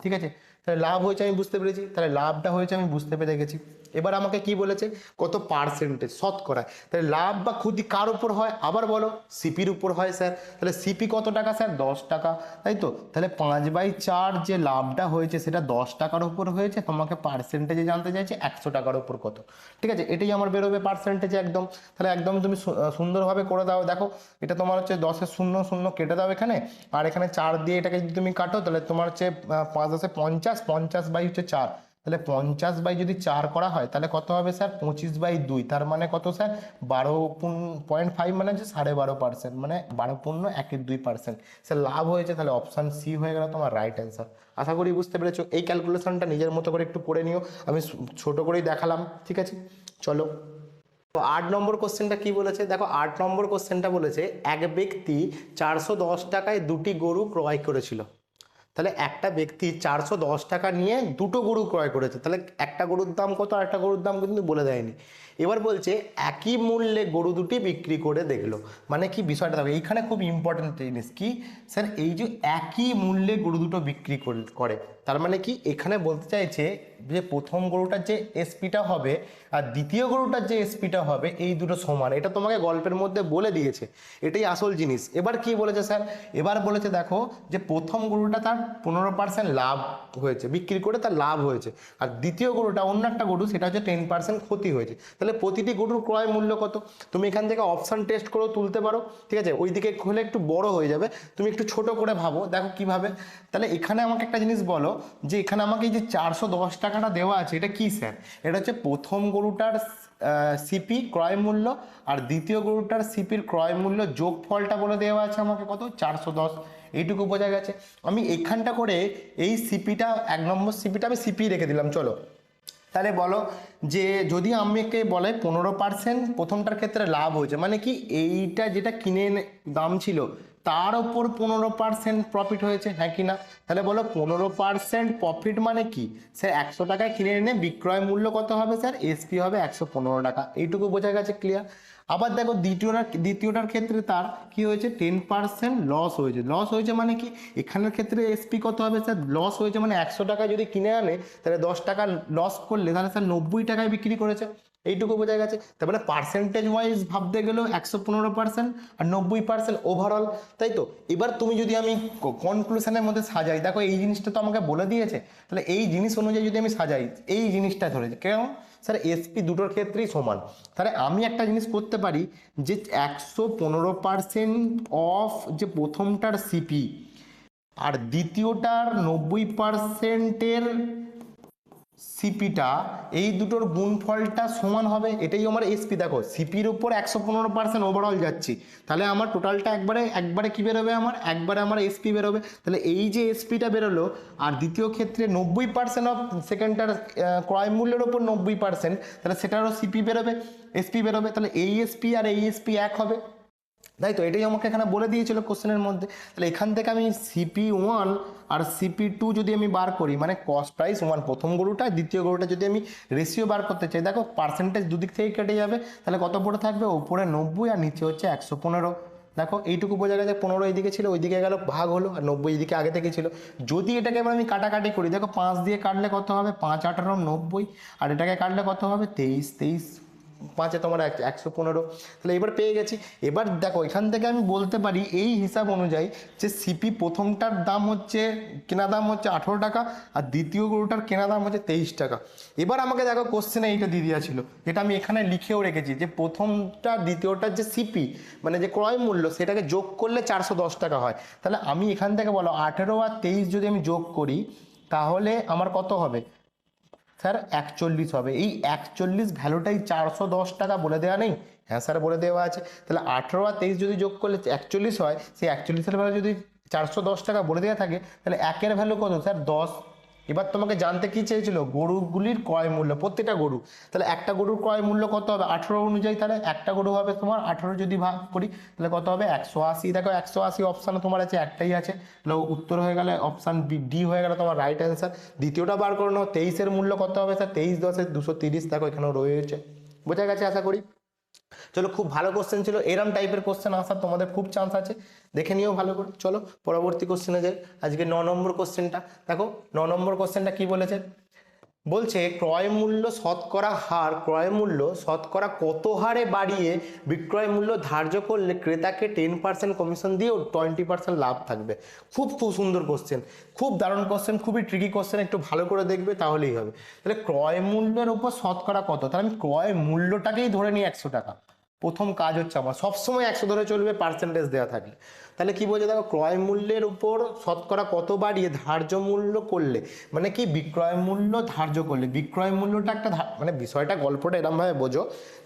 ঠিক আছে, তাহলে লাভ হয়েছে আমি বুঝতে পেরেছি, তাহলে লাভটা হয়েছে আমি বুঝতে পেরে গেছি। এবার আমাকে কি বলেছে, কত পার্সেন্টেজ, শতকরা। তাহলে লাভ বা ক্ষতি কার উপর হয়, আবার বলো, সিপির উপর হয় স্যার। তাহলে সিপি কত টাকা স্যার, 10 টাকা, তাই তো। তাহলে 5/4 যে লাভটা হয়েছে সেটা 10 টাকার উপর হয়েছে, তোমাকে পার্সেন্টেজে জানতে চাইছে 100 টাকার উপর কত। ঠিক আছে, এটাই আমার বেরোবে পার্সেন্টেজে একদম। তাহলে একদম তুমি সুন্দরভাবে করে দাও। দেখো এটা তোমার হচ্ছে 10-এর 0 0 কেটে দাও এখানে, আর এখানে 4 দিয়ে এটাকে যদি তুমি কাটো তাহলে তোমার হচ্ছে 5×10 50, 50/4, তাহলে 50/4 করা হয় তাহলে কত হবে স্যার, 25/2, তার মানে কত স্যার, 12.5, মানে হচ্ছে 12.5%, মানে 12.12%। স্যার লাভ হয়েছে, তাহলে অপশান সি হয়ে গেল তোমার রাইট অ্যান্সার। আশা করি বুঝতে পেরেছো। এই ক্যালকুলেশনটা নিজের মতো করে একটু করে নিও, আমি ছোট করেই দেখালাম। ঠিক আছে, চলো। তো 8 নম্বর কোশ্চেনটা কি বলেছে দেখো, 8 নম্বর কোশ্চেনটা বলেছে এক ব্যক্তি 410 টাকায় 2টি গরু ক্রয় করেছিল। তাহলে একটা ব্যক্তি 410 টাকা নিয়ে 2টো গরু ক্রয় করেছে, তাহলে একটা গরুর দাম কত আর একটা গরুর দাম কিন্তু বলে দেয়নি। এবার বলছে একই মূল্যে গরু দুটি বিক্রি করে দেখলো। মানে কি বিষয়টা দেখো, এইখানে খুব ইম্পর্টেন্ট জিনিস কি স্যার, এই যে একই মূল্যে গরু দুটো বিক্রি করে, তার মানে কি এখানে বলতে চাইছে যে প্রথম গরুটার যে এসপিটা হবে আর দ্বিতীয় গরুটার যে এসপিটা হবে এই দুটো সমান, এটা তোমাকে গল্পের মধ্যে বলে দিয়েছে, এটাই আসল জিনিস। এবার কি বলেছে স্যার, এবার বলেছে দেখো যে প্রথম গরুটা তার 15% লাভ হয়েছে, বিক্রি করে তার লাভ হয়েছে, আর দ্বিতীয় গরুটা অন্য একটা গরু সেটা হচ্ছে 10% ক্ষতি হয়েছে। তাহলে প্রতিটি গরুর ক্রয় মূল্য কত, তুমি এখান থেকে অপশান টেস্ট করেও তুলতে পারো। ঠিক আছে, ওইদিকে হলে একটু বড় হয়ে যাবে, তুমি একটু ছোট করে ভাবো, দেখো কিভাবে। তাহলে এখানে আমাকে একটা জিনিস বলো, যে এখানে আমাকে এই যে 410 টাকাটা দেওয়া আছে এটা কি স্যার, এটা হচ্ছে প্রথম গরুটার সিপি ক্রয় মূল্য আর দ্বিতীয় গরুটার সিপির ক্রয় মূল্য যোগফলটা বলে দেওয়া আছে আমাকে কত, 410। এইটুকু বোঝা গেছে। আমি এখানটা করে এই সিপিটা 1 নম্বর সিপিটা আমি সিপি রেখে দিলাম। চলো তাহলে বলো যে যদি আমাকে বলে 15% প্রথমটার ক্ষেত্রে লাভ হয়েছে, মানে কি এইটা যেটা কিনে দাম ছিল তার ওপর 15% প্রফিট হয়েছে, হ্যাঁ কি না। তাহলে বলো 15% প্রফিট মানে কি স্যার, 100 টাকায় কিনে এনে বিক্রয় মূল্য কত হবে স্যার, এসপি হবে 115 টাকা। এইটুকু বোঝা গেছে, ক্লিয়ার। আবার দেখো দ্বিতীয়টার ক্ষেত্রে তার কি হয়েছে, 10% লস হয়েছে। লস হয়েছে মানে কি, এখানের ক্ষেত্রে এসপি কত হবে স্যার, লস হয়েছে মানে 100 টাকা যদি কিনে আনে তাহলে 10 টাকা লস করলে তাহলে স্যার 90 টাকায় বিক্রি করেছে। এইটুকু বোঝা গেছে। তার মানে পার্সেন্টেজ ওয়াইজ ভাবতে গেলেও 115% আর 90% ওভারঅল, তাই তো। এবার তুমি যদি আমি কনক্লুশনের মধ্যে সাজাই, দেখো এই জিনিসটা তো আমাকে বলে দিয়েছে, তাহলে এই জিনিস অনুযায়ী যদি আমি সাজাই এই জিনিসটা ধরেছে কেন স্যার, এসপি দুটোর ক্ষেত্রেই সমান। তাহলে আমি একটা জিনিস করতে পারি যে 115% অফ যে প্রথমটার সিপি আর দ্বিতীয়টার 90%-এর সিপিটা, এই দুটোর গুণফলটা সমান হবে, এটাই আমার এসপি। দেখো সিপির উপর 115% ওভারঅল যাচ্ছি, তাহলে আমার টোটালটা একবারে কি বেরোবে, একবারে আমার এসপি বেরোবে। তাহলে এই যে এসপিটা বেরোলো আর দ্বিতীয় ক্ষেত্রে 90% অফ সেকেন্ডটার ক্রয় মূল্যের ওপর 90%, তাহলে সেটারও সিপি বেরোবে, এসপি বেরোবে। তাহলে এই এসপি আর এই এসপি এক হবে, তাই তো। এটাই আমাকে এখানে বলে দিয়েছিল কোশ্চেনের মধ্যে। তাহলে এখান থেকে আমি CP1 আর CP2 যদি আমি বার করি, মানে কস্ট প্রাইস ওয়ান প্রথম গরুটা দ্বিতীয় গরুটা যদি আমি রেশিও বার করতে চাই, দেখো পার্সেন্টেজ দুদিক থেকে কেটে যাবে, তাহলে কত পড়ে থাকবে, ওপরে 90 আর নিচে হচ্ছে 115। দেখো এইটুকু বোঝা গেছে, 15 এইদিকে ছিল ওইদিকে গেল ভাগ হলো, আর 90 এইদিকে আগে থেকে ছিল। যদি এটাকে এবার আমি কাটাকাটি করি, দেখো 5 দিয়ে কাটলে কত হবে, 5 18 90, আর এটাকে কাটলে কত হবে 23 23, 5-এ তোমার 115। তাহলে এবার পেয়ে গেছি। এবার দেখো এখান থেকে আমি বলতে পারি এই হিসাব অনুযায়ী যে সিপি প্রথমটার দাম হচ্ছে, কেনা দাম হচ্ছে 18 টাকা আর দ্বিতীয় গরুটার কেনা দাম হচ্ছে 23 টাকা। এবার আমাকে দেখো কোশ্চেনে এইটা দিয়ে দেওয়া ছিল, যেটা আমি এখানে লিখেও রেখেছি, যে প্রথমটা দ্বিতীয়টার যে সিপি মানে যে ক্রয় মূল্য সেটাকে যোগ করলে 410 টাকা হয়। তাহলে আমি এখান থেকে বলো 18 আর 23 যদি আমি যোগ করি তাহলে আমার কত হবে, স্যার 41 হবে। এই 41 ভ্যালুটাই 410 টাকা বলে দেওয়া নেই? হ্যাঁ স্যার বলে দেওয়া আছে। তাহলে 18 আর 23 যদি যোগ করলে 41 হয়, সেই 41-এর ভ্যালু যদি 410 টাকা বলে দেওয়া থাকে, তাহলে একের ভ্যালু কত স্যার? 10। এবার তোমাকে জানতে কি চেয়েছিল? গরুগুলির ক্রয় মূল্য, প্রত্যেকটা গরু। তাহলে একটা গরুর ক্রয় মূল্য কত হবে 18 অনুযায়ী? তাহলে একটা গরু হবে তোমার 18 যদি ভাগ করি তাহলে কত হবে? 180। দেখো 180 অপশানে তোমার আছে, একটাই আছে, তাহলে উত্তর হয়ে গেলে অপশান ডি হয়ে গেল তোমার রাইট অ্যান্সার। দ্বিতীয়টা বার করে নাও, 23-এর মূল্য কত হবে স্যার? 23 10 230। দেখো এখানেও রয়েছে। বোঝা গেছে আশা করি। চলো, খুব ভালো কোশ্চেন ছিল। এরম টাইপের কোশ্চেন আসার তোমাদের খুব চান্স আছে, দেখে নিও ভালো করে। চলো পরবর্তী কোশ্চেনে যাই। আজকে 9 নম্বর কোশ্চেনটা দেখো। 9 নম্বর কোশ্চেনটা কি বলেছে? বলছে ক্রয় মূল্য শতকরা হার, ক্রয় মূল্য শতকরা কত হারে বাড়িয়ে বিক্রয় মূল্য ধার্য করলে ক্রেতাকে 10% কমিশন দিয়েও 20% লাভ থাকবে। খুব খুব সুন্দর কোশ্চেন, খুব দারুণ কোশ্চেন, খুবই ট্রিকি কোশ্চেন, একটু ভালো করে দেখবে তাহলেই হবে। তাহলে ক্রয় মূল্যের উপর শতকরা কত, তাহলে আমি ক্রয় মূল্যটাকেই ধরে নিই 100 টাকা। প্রথম কাজ হচ্ছে আমার সবসময় 100 ধরে চলবে, পার্সেন্টেজ দেওয়া থাকলে। তাহলে কি বলছে দেখো, ক্রয় মূল্যের উপর শতকরা কত বাড়িয়ে ধার্য মূল্য করলে, মানে কি বিক্রয় মূল্য ধার্য করলে, বিক্রয় মূল্যটা একটা মানে বিষয়টা, গল্পটা এরমভাবে বোঝো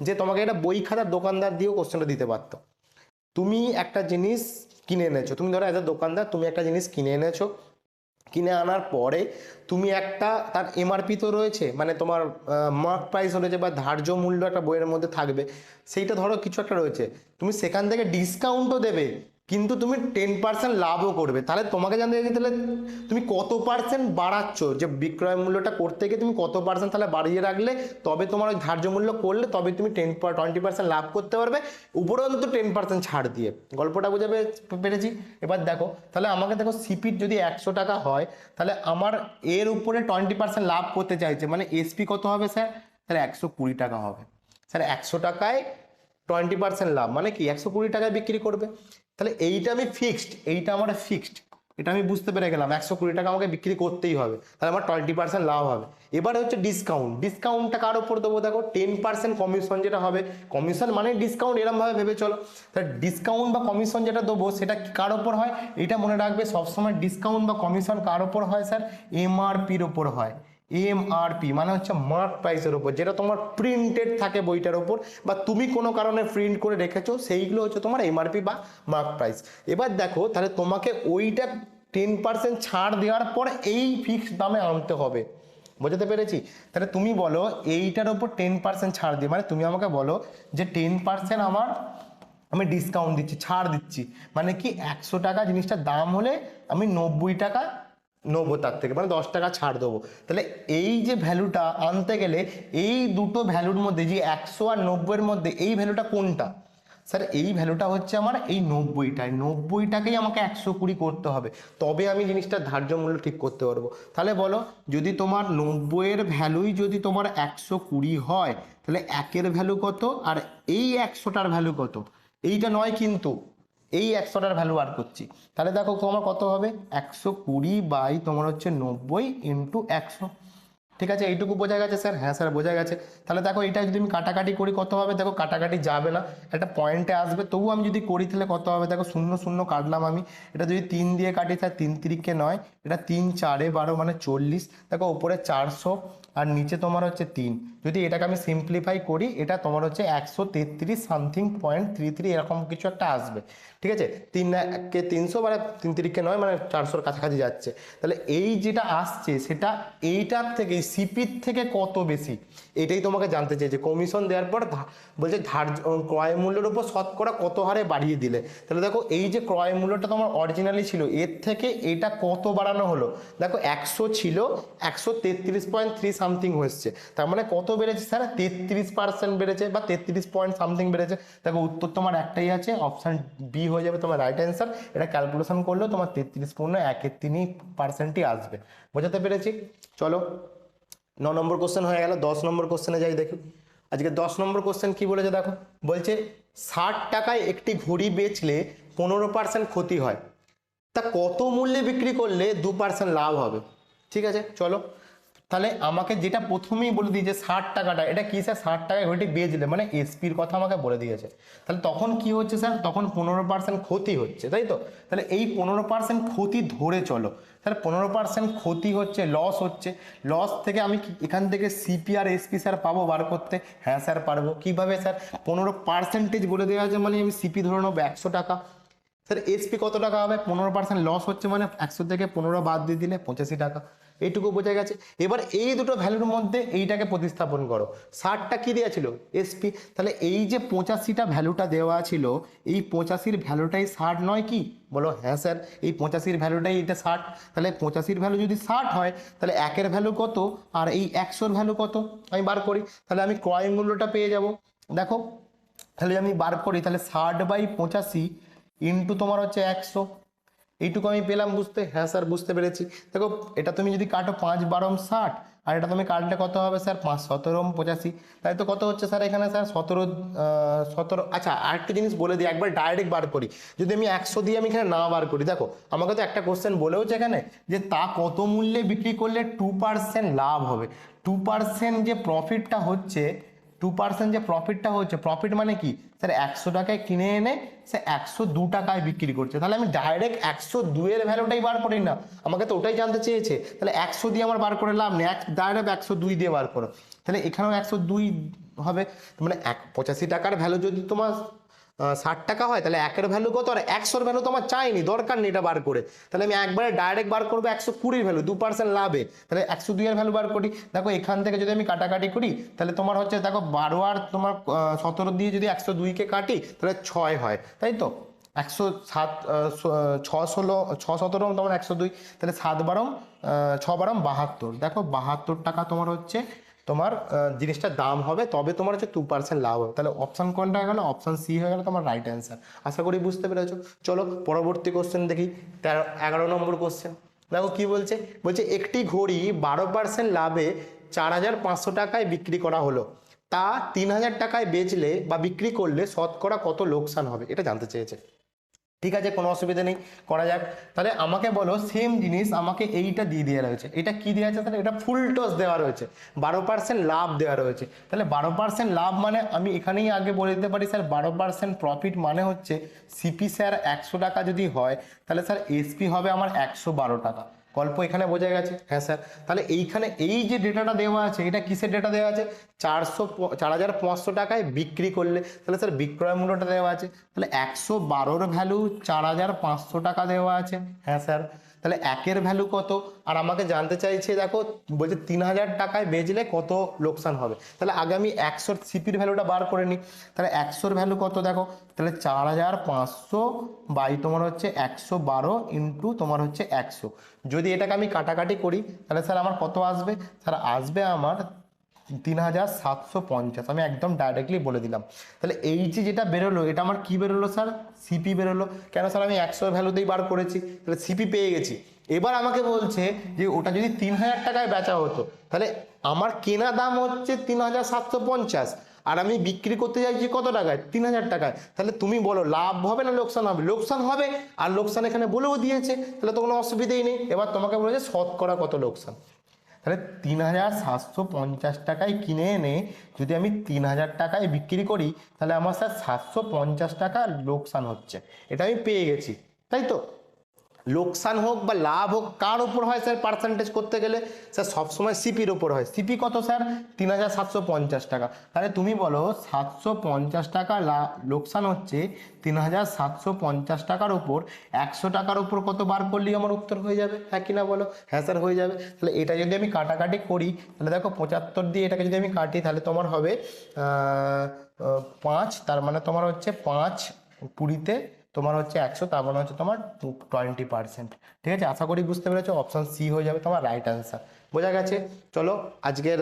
যে তোমাকে একটা বই খাতার দোকানদার দিয়েও কোশ্চেনটা দিতে পারতো। তুমি একটা জিনিস কিনে এনেছো, তুমি ধরো এজ এ দোকানদার তুমি একটা জিনিস কিনে এনেছো, কিনে আনার পরে তুমি একটা তার এমআরপি তো রয়েছে, মানে তোমার মার্ক প্রাইস রয়েছে বা ধার্য মূল্য একটা বইয়ের মধ্যে থাকবে, সেইটা ধরো কিছু একটা রয়েছে, তুমি সেখান থেকে ডিসকাউন্টও দেবে, কিন্তু তুমি 10% লাভও করবে। তাহলে তোমাকে জানতে চাইছি, তাহলে তুমি কত পার্সেন্ট বাড়াচ্ছ, যে বিক্রয় মূল্যটা করতে গিয়ে তুমি কত পার্সেন্ট তাহলে বাড়িয়ে রাখলে তবে তোমার ওই ধার্য মূল্য করলে তবে তুমি 20% লাভ করতে পারবে, উপরন্তু 10% ছাড় দিয়ে। গল্পটা বুঝে পেরেছি? এবার দেখো, তাহলে আমাকে দেখো সিপির যদি 100 টাকা হয়, তাহলে আমার এর উপরে 20% লাভ করতে চাইছে, মানে এসপি কত হবে স্যার? তাহলে 120 টাকা হবে। স্যার 100 টাকায় 20% লাভ মানে কি 120 টাকায় বিক্রি করবে। তাহলে এইটা আমি ফিক্সড, এইটা আমার ফিক্সড, এটা আমি বুঝতে পেরে গেলাম 120 টাকা আমাকে বিক্রি করতেই হবে, তাহলে আমার 20% লাভ হবে। এবারে হচ্ছে ডিসকাউন্ট, ডিসকাউন্টটা কার উপর দেবো? দেখো 10% কমিশন যেটা হবে, কমিশন মানে ডিসকাউন্ট এরমভাবে ভেবে চলো। তাহলে ডিসকাউন্ট বা কমিশন যেটা দেবো সেটা কার ওপর হয়? এটা মনে রাখবে সবসময়, ডিসকাউন্ট বা কমিশন কার ওপর হয় স্যার? এমআরপির ওপর হয়। এমআরপি মানে হচ্ছে মার্ক প্রাইসের উপর, যেটা তোমার প্রিন্টেড থাকে বইটার উপর, বা তুমি কোনো কারণে প্রিন্ট করে রেখেছো, সেইগুলো হচ্ছে তোমার এমআরপি বা মার্ক প্রাইস। এবার দেখো, তাহলে তোমাকে ওইটা 10% ছাড় দেওয়ার পর এই ফিক্সড দামে আনতে হবে। বুঝতে পেরেছি? তাহলে তুমি বলো এইটার উপর 10% ছাড় দিয়ে, মানে তুমি আমাকে বলো যে 10% আমি ডিসকাউন্ট দিচ্ছি, ছাড় দিচ্ছি, মানে কি 100 টাকা জিনিসটার দাম হলে আমি 90 টাকা নেবো তার থেকে, মানে 10 টাকা ছাড় দেবো। তাহলে এই যে ভ্যালুটা আনতে গেলে এই দুটো ভ্যালুর মধ্যে, যে 100 আর 90-এর মধ্যে এই ভ্যালুটা কোনটা? স্যার এই ভ্যালুটা হচ্ছে আমার এই 90টায়, 90টাকেই আমাকে 120 করতে হবে, তবে আমি জিনিসটা ধার্য মূল্য ঠিক করতে পারবো। তাহলে বলো, যদি তোমার 90-এর ভ্যালুই যদি তোমার 120 হয়, তাহলে একের ভ্যালু কত আর এই 100টার ভ্যালু কত? এইটা নয় কিন্তু, এই 100টার ভ্যালু বার করছি। তাহলে দেখো তোমার কত হবে? 120 বাই তোমার হচ্ছে 90 ইন্টু 100। ঠিক আছে, এইটুকু বোঝা গেছে স্যার? হ্যাঁ স্যার বোঝা গেছে। তাহলে দেখো এটা যদি আমি কাটাকাটি করি কত হবে? দেখো কাটাকাটি যাবে না, একটা পয়েন্টে আসবে, তবু আমি যদি করি তাহলে কত হবে? দেখো 0 0 কাটলাম আমি, এটা যদি 3 দিয়ে কাটি তাহলে 3 3-কে 9, এটা 3 4-এ 12 মানে 40, দেখো উপরে 400 আর নিচে তোমার হচ্ছে 3। যদি এটাকে আমি সিম্পলিফাই করি, এটা তোমার হচ্ছে 133 সামথিং 0.33 এরকম কিছু একটা আসবে। ঠিক আছে, 3-কে 300 মানে 3 3-কে 9 মানে 400-র কাছাকাছি যাচ্ছে। তাহলে এই যেটা আসছে সেটা এইটার থেকে, সিপির থেকে কত বেশি, এটাই তোমাকে জানতে চেয়েছে। কমিশন দেওয়ার পর বলছে ধার্য ক্রয় মূল্যের উপর শতকরা কত হারে বাড়িয়ে দিলে। তাহলে দেখো এই যে ক্রয় মূল্যটা তোমার অরিজিনালি ছিল, এর থেকে এটা কত বাড়ানো হলো? দেখো 100 ছিল, 133.3 সামথিং হচ্ছে, তার মানে কত বেড়েছে স্যার? 33% বেড়েছে বা 33 পয়েন্ট সামথিং বেড়েছে। দেখো উত্তর তোমার একটাই আছে, অপশান বি হয়ে যাবে তোমার রাইট অ্যান্সার। এটা ক্যালকুলেশন করলেও তোমার 33.1-3% আসবে। বোঝাতে পেরেছি? চলো 9 নম্বর কোশ্চেন হয়ে গেল। 10 নম্বর কোশ্চেনে যাই দেখি। আজকে 10 নম্বর কোশ্চেন কি বলেছে দেখো, বলছে 60 টাকায় একটি ঘড়ি বেচলে 15% ক্ষতি হয়, তা কত মূল্যে বিক্রি করলে 2% লাভ হবে? ঠিক আছে চলো, তাহলে আমাকে যেটা প্রথমেই বলে দিয়েছে 60 টাকাটা, এটা কি স্যার 60 টাকায় ঘটি বেচলে, মানে এসপির কথা আমাকে বলে দিয়েছে। তাহলে তখন কি হচ্ছে স্যার, তখন 15% ক্ষতি হচ্ছে, তাই তো? তাহলে এই 15% ক্ষতি ধরে চলো, তাহলে 15% ক্ষতি হচ্ছে, লস হচ্ছে। লস থেকে আমি এখান থেকে সিপি আর এসপি স্যার পাবো বার করতে? হ্যাঁ স্যার পারবো। কিভাবে স্যার, 15% বলে দেওয়া আছে মানে আমি সিপি ধরে নেবো 100 টাকা, স্যার এসপি কত টাকা হবে, 15% লস হচ্ছে মানে 100 থেকে 15 বাদ দিয়ে দিলে 85 টাকা। এইটুকু বোঝা গেছে। এবার এই দুটো ভ্যালুর মধ্যে এইটাকে প্রতিস্থাপন করো। 60টা কি দেওয়া ছিল, এসপি, তাহলে এই যে 85টা ভ্যালুটা দেওয়া ছিল, এই 85-র ভ্যালুটাই 60 নয় কি? বলো হ্যাঁ স্যার, এই 85-র ভ্যালুটাই এটা 60। তাহলে 85-র ভ্যালু যদি 60 হয়, তাহলে একের ভ্যালু কত আর এই 100-র ভ্যালু কত আমি বার করি, তাহলে আমি ক্রয় মূল্যটা পেয়ে যাব। দেখো তাহলে আমি বার করি, তাহলে 60/85 ইন্টু তোমার হচ্ছে 100, এইটুকু আমি পেলাম বুঝতে? হ্যাঁ স্যার বুঝতে পেরেছি। দেখো এটা তুমি যদি কাটো 5×12 = 60, আর এটা তুমি কাটলে কত হবে স্যার, 5×17=85, তাই তো কত হচ্ছে স্যার এখানে স্যার 17। আচ্ছা আরেকটা জিনিস বলে দিই, একবার ডাইরেক্ট বার করি, যদি আমি 100 দিয়ে আমি এখানে না বার করি, দেখো আমাকে তো একটা কোশ্চেন বলেওছে এখানে যে তা কত মূল্যে বিক্রি করলে 2% লাভ হবে। 2% যে প্রফিটটা হচ্ছে, 2% যে প্রফিটটা হচ্ছে, প্রফিট মানে কি স্যার, 100 টাকায় কিনে এনে সে 102 টাকায় বিক্রি করছে, তাহলে আমি ডাইরেক্ট 102-এর ভ্যালুটাই বার করি না, আমাকে তো ওটাই জানতে চেয়েছে। তাহলে 100 দিয়ে আমার বার করে লাভ নেই, ডাইরেক্ট 102 দিয়ে বার করো। তাহলে এখানেও 102 হবে, মানে 85 টাকার ভ্যালু যদি তোমার 60 টাকা হয়, তাহলে একের ভ্যালু কত আর 100-র ভ্যালু তোমার চাইনি, দরকার নেই এটা বার করে। তাহলে আমি একবারে ডাইরেক্ট বার করবো 120-র ভ্যালু, 2% লাভে, তাহলে 102-এর ভ্যালু বার করি। দেখো এখান থেকে যদি আমি কাটাকাটি করি, তাহলে তোমার হচ্ছে দেখো 12 আর তোমার 17 দিয়ে যদি 102-কে কাটি, তাহলে 6 হয়, তাই তো? 107, 6 17 তোমার 102, তাহলে 7 12 6 12 72, দেখো 72 টাকা তোমার হচ্ছে তোমার জিনিসটার দাম হবে, তবে তোমার হচ্ছে 2% লাভ হবে। তাহলে অপশন কোনটা হয়ে গেল, অপশন সি হয়ে গেল তোমার রাইট অ্যান্সার। আশা করি বুঝতে পেরেছো। চলো পরবর্তী কোশ্চেন দেখি, 11 নম্বর কোশ্চেন। দেখো কি বলছে, বলছে একটি ঘড়ি 12% লাভে 4500 টাকায় বিক্রি করা হলো, তা 3000 টাকায় বেচলে বা বিক্রি করলে শতকরা কত লোকসান হবে, এটা জানতে চেয়েছে। ঠিক আছে, কোনো অসুবিধা নেই, করা যাক। তাহলে আমাকে বলো, সেম জিনিস আমাকে এইটা দিয়ে দেওয়া রয়েছে, এটা কি দেওয়া আছে, তাহলে এটা ফুল টস দেওয়া রয়েছে, 12% লাভ দেওয়া রয়েছে। তাহলে 12% লাভ মানে আমি এখানেই আগে বলে দিতে পারি স্যার, 12% প্রফিট মানে হচ্ছে সিপি স্যার 100 টাকা যদি হয়, তাহলে স্যার এসপি হবে আমার 112 টাকা। গল্প এখানে বোঝা গেছে? হ্যাঁ স্যার। তাহলে এইখানে এই যে ডেটাটা দেওয়া আছে, এটা কিসের ডেটা দেওয়া আছে, 4500 টাকায় বিক্রি করলে, তাহলে স্যার বিক্রয় মূল্যটা দেওয়া আছে, তাহলে 112-র ভ্যালু 4500 টাকা দেওয়া আছে। হ্যাঁ স্যার। তাহলে একের ভ্যালু কত, আর আমাকে জানতে চাইছে দেখো, বলছে 3000 টাকায় বেচলে কত লোকসান হবে। তাহলে আগে আমি 100 সিপির ভ্যালুটা বার করে নিই। তাহলে 100-র ভ্যালু কত দেখো, তাহলে 4500 বাই তোমার হচ্ছে 112 ইন্টু তোমার হচ্ছে 100, যদি এটাকে আমি কাটাকাটি করি, তাহলে স্যার আমার কত আসবে, স্যার আসবে আমার 3750। আমি একদম ডাইরেক্টলি বলে দিলাম। তাহলে এই যে যেটা বেরোলো, এটা আমার কি বেরোলো স্যার, সিপি বেরোলো। কেন স্যার, আমি 100 ভ্যালুতেই বার করেছি, তাহলে সিপি পেয়ে গেছি। এবার আমাকে বলছে যে ওটা যদি 3000 টাকায় বেচা হতো, তাহলে আমার কেনা দাম হচ্ছে 3750, আর আমি বিক্রি করতে চাইছি কত টাকায়, 3000 টাকায়। তাহলে তুমি বলো লাভ হবে না লোকসান হবে? লোকসান হবে, আর লোকসান এখানে বলেও দিয়েছে, তাহলে তো কোনো অসুবিধাই নেই। এবার তোমাকে বলেছে শতকরা কত লোকসান। তাহলে 3750 টাকায় কিনে এনে যদি আমি 3000 টাকায় বিক্রি করি, তাহলে আমার স্যার 750 টাকা লোকসান হচ্ছে, এটা আমি পেয়ে গেছি, তাই তো? লোকসান হোক বা লাভ হোক, কার উপর হয় স্যার পার্সেন্টেজ করতে গেলে, স্যার সবসময় সিপির উপর হয়। সিপি কত স্যার, 3750 টাকা। তাহলে তুমি বলো 750 টাকা লোকসান হচ্ছে 3750 টাকার উপর 100 টাকার উপর কত বার করলেই আমার উত্তর হয়ে যাবে, হ্যাঁ কিনা বলো? হ্যাঁ স্যার হয়ে যাবে। তাহলে এটা যদি আমি কাটাকাটি করি, তাহলে দেখো 75 দিয়ে এটাকে যদি আমি কাটি, তাহলে তোমার হবে 5, তার মানে তোমার হচ্ছে 5 20-তে তোমার হচ্ছে 100, তার মানে হচ্ছে তোমার 20%। ঠিক আছে, আশা করি বুঝতে পেরেছো। অপশন সি হয়ে যাবে তোমার রাইট অ্যান্সার। বোঝা গেছে? চলো আজকের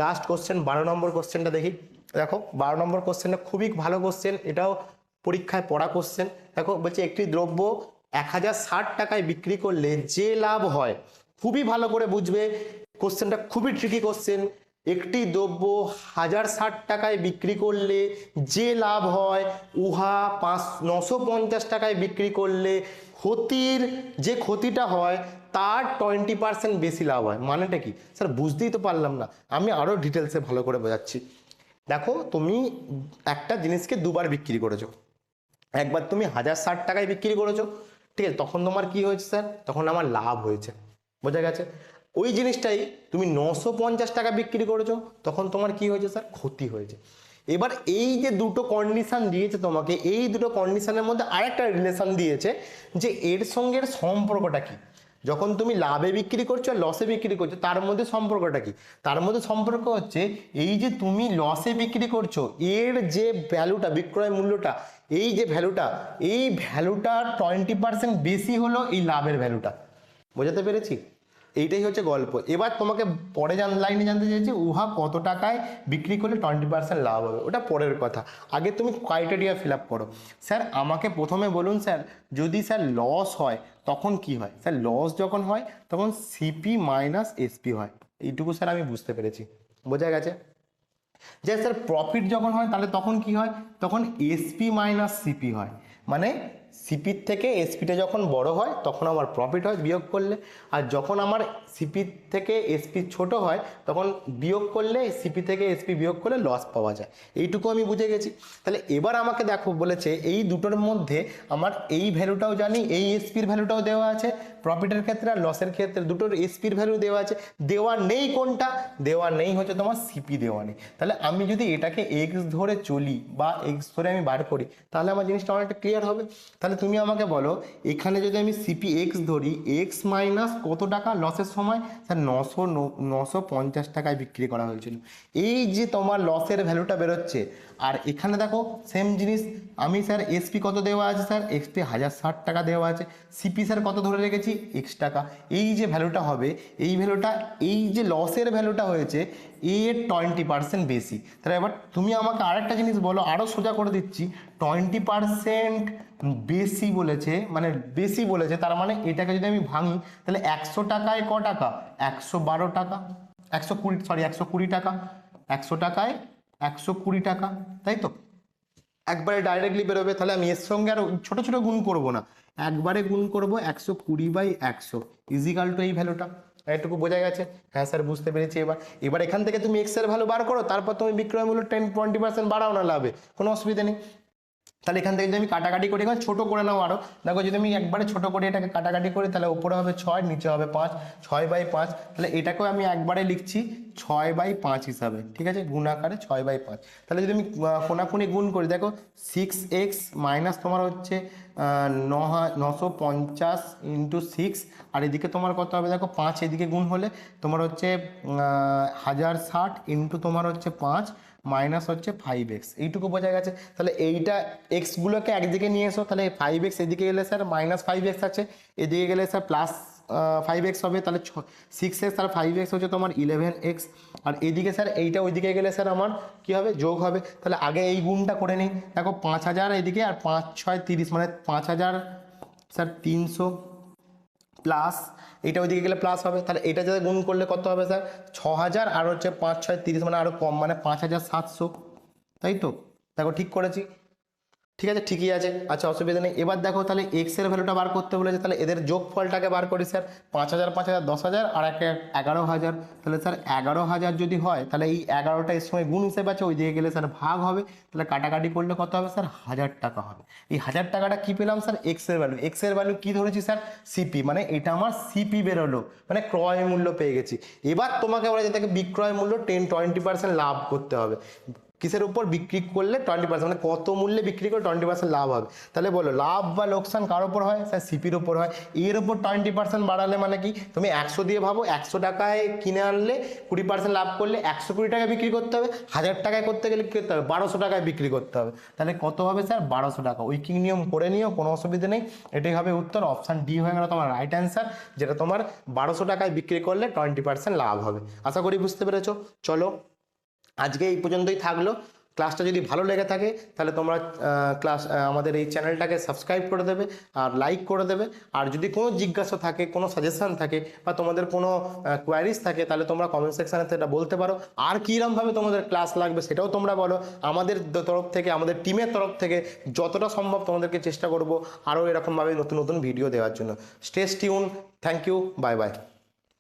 লাস্ট কোশ্চেন 12 নম্বর কোশ্চেনটা দেখি। দেখো 12 নম্বর কোশ্চেনটা খুবই ভালো কোশ্চেন, এটাও পরীক্ষায় পড়া কোশ্চেন। দেখো বলছে একটি দ্রব্য 1060 টাকায় বিক্রি করলে যে লাভ হয়, খুবই ভালো করে বুঝবে কোশ্চেনটা, খুবই ট্রিকি কোশ্চেন। একটি দ্রব্য 1060 টাকায় বিক্রি করলে যে লাভ হয় উহা 950 টাকায় বিক্রি করলে যে ক্ষতিটা হয় তার 20% বেশি লাভ হয়। মানেটা কি স্যার? বুঝতেই তো পারলাম না, আমি আরও ডিটেলসে ভালো করে বোঝাচ্ছি। দেখো, তুমি একটা জিনিসকে দুবার বিক্রি করেছো। একবার তুমি 1060 টাকায় বিক্রি করেছো, ঠিক আছে, তখন তোমার কি হয়েছে স্যার? তখন আমার লাভ হয়েছে, বোঝা গেছে। ওই জিনিসটাই তুমি 950 টাকা বিক্রি করেছো, তখন তোমার কি হয়েছে স্যার? ক্ষতি হয়েছে। এবার এই যে দুটো কন্ডিশন দিয়েছে তোমাকে, এই দুটো কন্ডিশনের মধ্যে আরেকটা রিলেশন দিয়েছে যে এর সঙ্গে এর সম্পর্কটা কি। যখন তুমি লাভে বিক্রি করছো আর লসে বিক্রি করছো, তার মধ্যে সম্পর্কটা কি? তার মধ্যে সম্পর্ক হচ্ছে এই যে তুমি লসে বিক্রি করছো, এর যে ভ্যালুটা, বিক্রয় মূল্যটা, এই যে ভ্যালুটা, এই ভ্যালুটা 20% বেশি হলো এই লাভের ভ্যালুটা। বোঝাতে পেরেছি? এইটাই হচ্ছে গল্প। এবার তোমাকে পরে লাইনে জানতে চাইছি উহা কত টাকায় বিক্রি করলে 20% লাভ হবে, ওটা পরের কথা। আগে তুমি ক্রাইটেরিয়া ফিল আপ করো। স্যার আমাকে প্রথমে বলুন স্যার, যদি স্যার লস হয় তখন কি হয়? স্যার লস যখন হয় তখন সিপি মাইনাস এসপি হয়, এইটুকু স্যার আমি বুঝতে পেরেছি, বোঝা গেছে। যে স্যার প্রফিট যখন হয় তাহলে তখন কি হয়? তখন এসপি মাইনাস সিপি হয়, মানে সিপির থেকে এসপিটা যখন বড় হয় তখন আমার প্রফিট হয় বিয়োগ করলে, আর যখন আমার সিপি থেকে এসপি ছোট হয় তখন বিয়োগ করলে, সিপি থেকে এসপি বিয়োগ করলে লস পাওয়া যায়। এইটুকু আমি বুঝে গেছি। তাহলে এবার আমাকে দেখো বলেছে এই দুটোর মধ্যে আমার এই ভ্যালুটাও জানি, এই এসপির ভ্যালুটাও দেওয়া আছে প্রফিটের ক্ষেত্রে আর লসের ক্ষেত্রে, দুটোর এসপির ভ্যালু দেওয়া আছে। দেওয়া নেই কোনটা? দেওয়া নেই হচ্ছে তোমার সিপি দেওয়া নেই। তাহলে আমি যদি এটাকে এক্স ধরে চলি বা এক্স ধরে আমি বার করি, তাহলে আমার জিনিসটা অনেকটা ক্লিয়ার হবে। তাহলে তুমি আমাকে বলো, এখানে যদি আমি সিপি এক্স ধরি, এক্স মাইনাস কত টাকা লসের সময়? স্যার 950 টাকায় বিক্রি করা হয়েছিল। এই যে তোমার লসের ভ্যালুটা বেরোচ্ছে, আর এখানে দেখো সেম জিনিস, আমি স্যার এসপি কত দেওয়া আছে? স্যার এক্সপি 1060 টাকা দেওয়া আছে, সিপি স্যার কত ধরে রেখেছি? এক্স টাকা। এই যে ভ্যালুটা হবে, এই ভ্যালুটা, এই যে লসের ভ্যালুটা হয়েছে এর 20% বেশি। তাহলে এবার তুমি আমাকে আরেকটা জিনিস বলো, আরও সোজা করে দিচ্ছি। 20% বেশি বলেছে, মানে বেশি বলেছে, তার মানে এটাকে যদি আমি ভাঙি তাহলে 100 টাকায় ক টাকা? 112 টাকা, 120 টাকা, 100 টাকায় 120 টাকা, তাই তো? একবারে ডাইরেক্টলি বেরোবে। তাহলে আমি এর সঙ্গে আর ছোট ছোট গুণ করব না, একবারে গুণ করব 120/100 ইজিক্যাল টু এই ভ্যালুটা। এটুকু বোঝা গেছে? হ্যাঁ স্যার বুঝতে পেরেছি। এবার এবার এখান থেকে তুমি এক্স এর ভ্যালু বার করো, তারপর তুমি বিক্রয় মূল্য 10-20% বাড়াও না লাভে, কোনো অসুবিধা নেই। তাহলে এখান থেকে যদি আমি কাটাকাটি করি, এখানে ছোটো করে নাও আরও, দেখো যদি আমি একবারে ছোটো করে এটাকে কাটাকাটি করি তাহলে উপরে হবে 6, নিচে হবে 5, 6/5। তাহলে এটাকেও আমি একবারে লিখছি 6/5 হিসাবে, ঠিক আছে, গুণ আকারে 6/5। তাহলে যদি আমি কোনাকুনি গুণ করি, দেখো 6x মাইনাস তোমার হচ্ছে 950 × 6, আর এদিকে তোমার কত হবে? দেখো 5 এদিকে গুণ হলে তোমার হচ্ছে 1060 ইন্টু তোমার হচ্ছে 5 মাইনাস হচ্ছে 5x, এইটুকু বোঝা গেছে। তাহলে এইটা এক্সগুলোকে একদিকে নিয়ে এসো, তাহলে 5x এদিকে গেলে স্যার -5x আছে, এদিকে গেলে স্যার +5x হবে, তাহলে 6x আর 5x হচ্ছে তোমার 11x, আর এদিকে স্যার এইটা ওইদিকে গেলে স্যার আমার কি হবে? যোগ হবে। তাহলে আগে এই গুণটা করে নিই, দেখো 5000 এদিকে আর 5 6 30, মানে 5000 স্যার 300 প্লাস এইটা ওইদিকে গেলে প্লাস হবে। তাহলে এটা যাতে গুণ করলে কত হবে স্যার? 6000 আর হচ্ছে 5 6 30, মানে আরও কম, মানে 5700, তাই তো? দেখো ঠিক করেছি, ঠিক আছে, ঠিকই আছে, আচ্ছা অসুবিধা নেই। এবার দেখো তাহলে এক্স এর ভ্যালুটা বার করতে বলেছে, তাহলে এদের যোগফলটাকে বার করি স্যার। 5000 5000 10000 আর একটা 11000, তাহলে স্যার 11000 যদি হয় তাহলে এই 11টা এর সময় গুণ হিসেবে আছে, ওই দিকে গেলে স্যার ভাগ হবে, তাহলে কাটাকাটি করলে কত হবে স্যার? 1000 টাকা হবে। এই 1000 টাকাটা কি পেলাম স্যার? এক্স এর ভ্যালু। এক্স এর ভ্যালু কি ধরেছি স্যার? সিপি, মানে এটা আমার সিপি বেরোলো, মানে ক্রয় মূল্য পেয়ে গেছি। এবার তোমাকে বলা যায় তাকে বিক্রয় মূল্য 10-20% লাভ করতে হবে। কিসের উপর? বিক্রি করলে 20%, মানে কত মূল্যে বিক্রি করে 20% লাভ হবে। তাহলে বলো লাভ বা লোকসান কার উপর হয়? স্যার সিপির উপর হয়। এর উপর 20% বাড়ালে মানে কি? তুমি 100 দিয়ে ভাবো, 100 টাকায় কিনে আনলে 20% লাভ করলে 120 টাকায় বিক্রি করতে হবে, 1000 টাকায় করতে গেলে কি করতে হবে? 1200 টাকায় বিক্রি করতে হবে। তাহলে কত হবে স্যার? 1200 টাকা। উইকিং নিয়ম করে নিও, কোনো অসুবিধা নেই। এটাই হবে উত্তর, অপশান ডি হয়ে গেল তোমার রাইট অ্যান্সার, যেটা তোমার 1200 টাকায় বিক্রি করলে 20% লাভ হবে। আশা করি বুঝতে পেরেছো। চলো আজকে এই পর্যন্তই থাকলো। ক্লাসটা যদি ভালো লেগে থাকে তাহলে তোমরা আমাদের এই চ্যানেলটাকে সাবস্ক্রাইব করে দেবে আর লাইক করে দেবে। আর যদি কোনো জিজ্ঞাসা থাকে, কোনো সাজেশন থাকে বা তোমাদের কোনো কোয়ারিজ থাকে তাহলে তোমরা কমেন্ট সেকশানে সেটা বলতে পারো। আর কীরকমভাবে তোমাদের ক্লাস লাগবে সেটাও তোমরা বলো। আমাদের তরফ থেকে, আমাদের টিমের তরফ থেকে যতটা সম্ভব তোমাদেরকে চেষ্টা করব আরও এরকমভাবে নতুন নতুন ভিডিও দেওয়ার জন্য। Stay tune. Thank you. Bye by.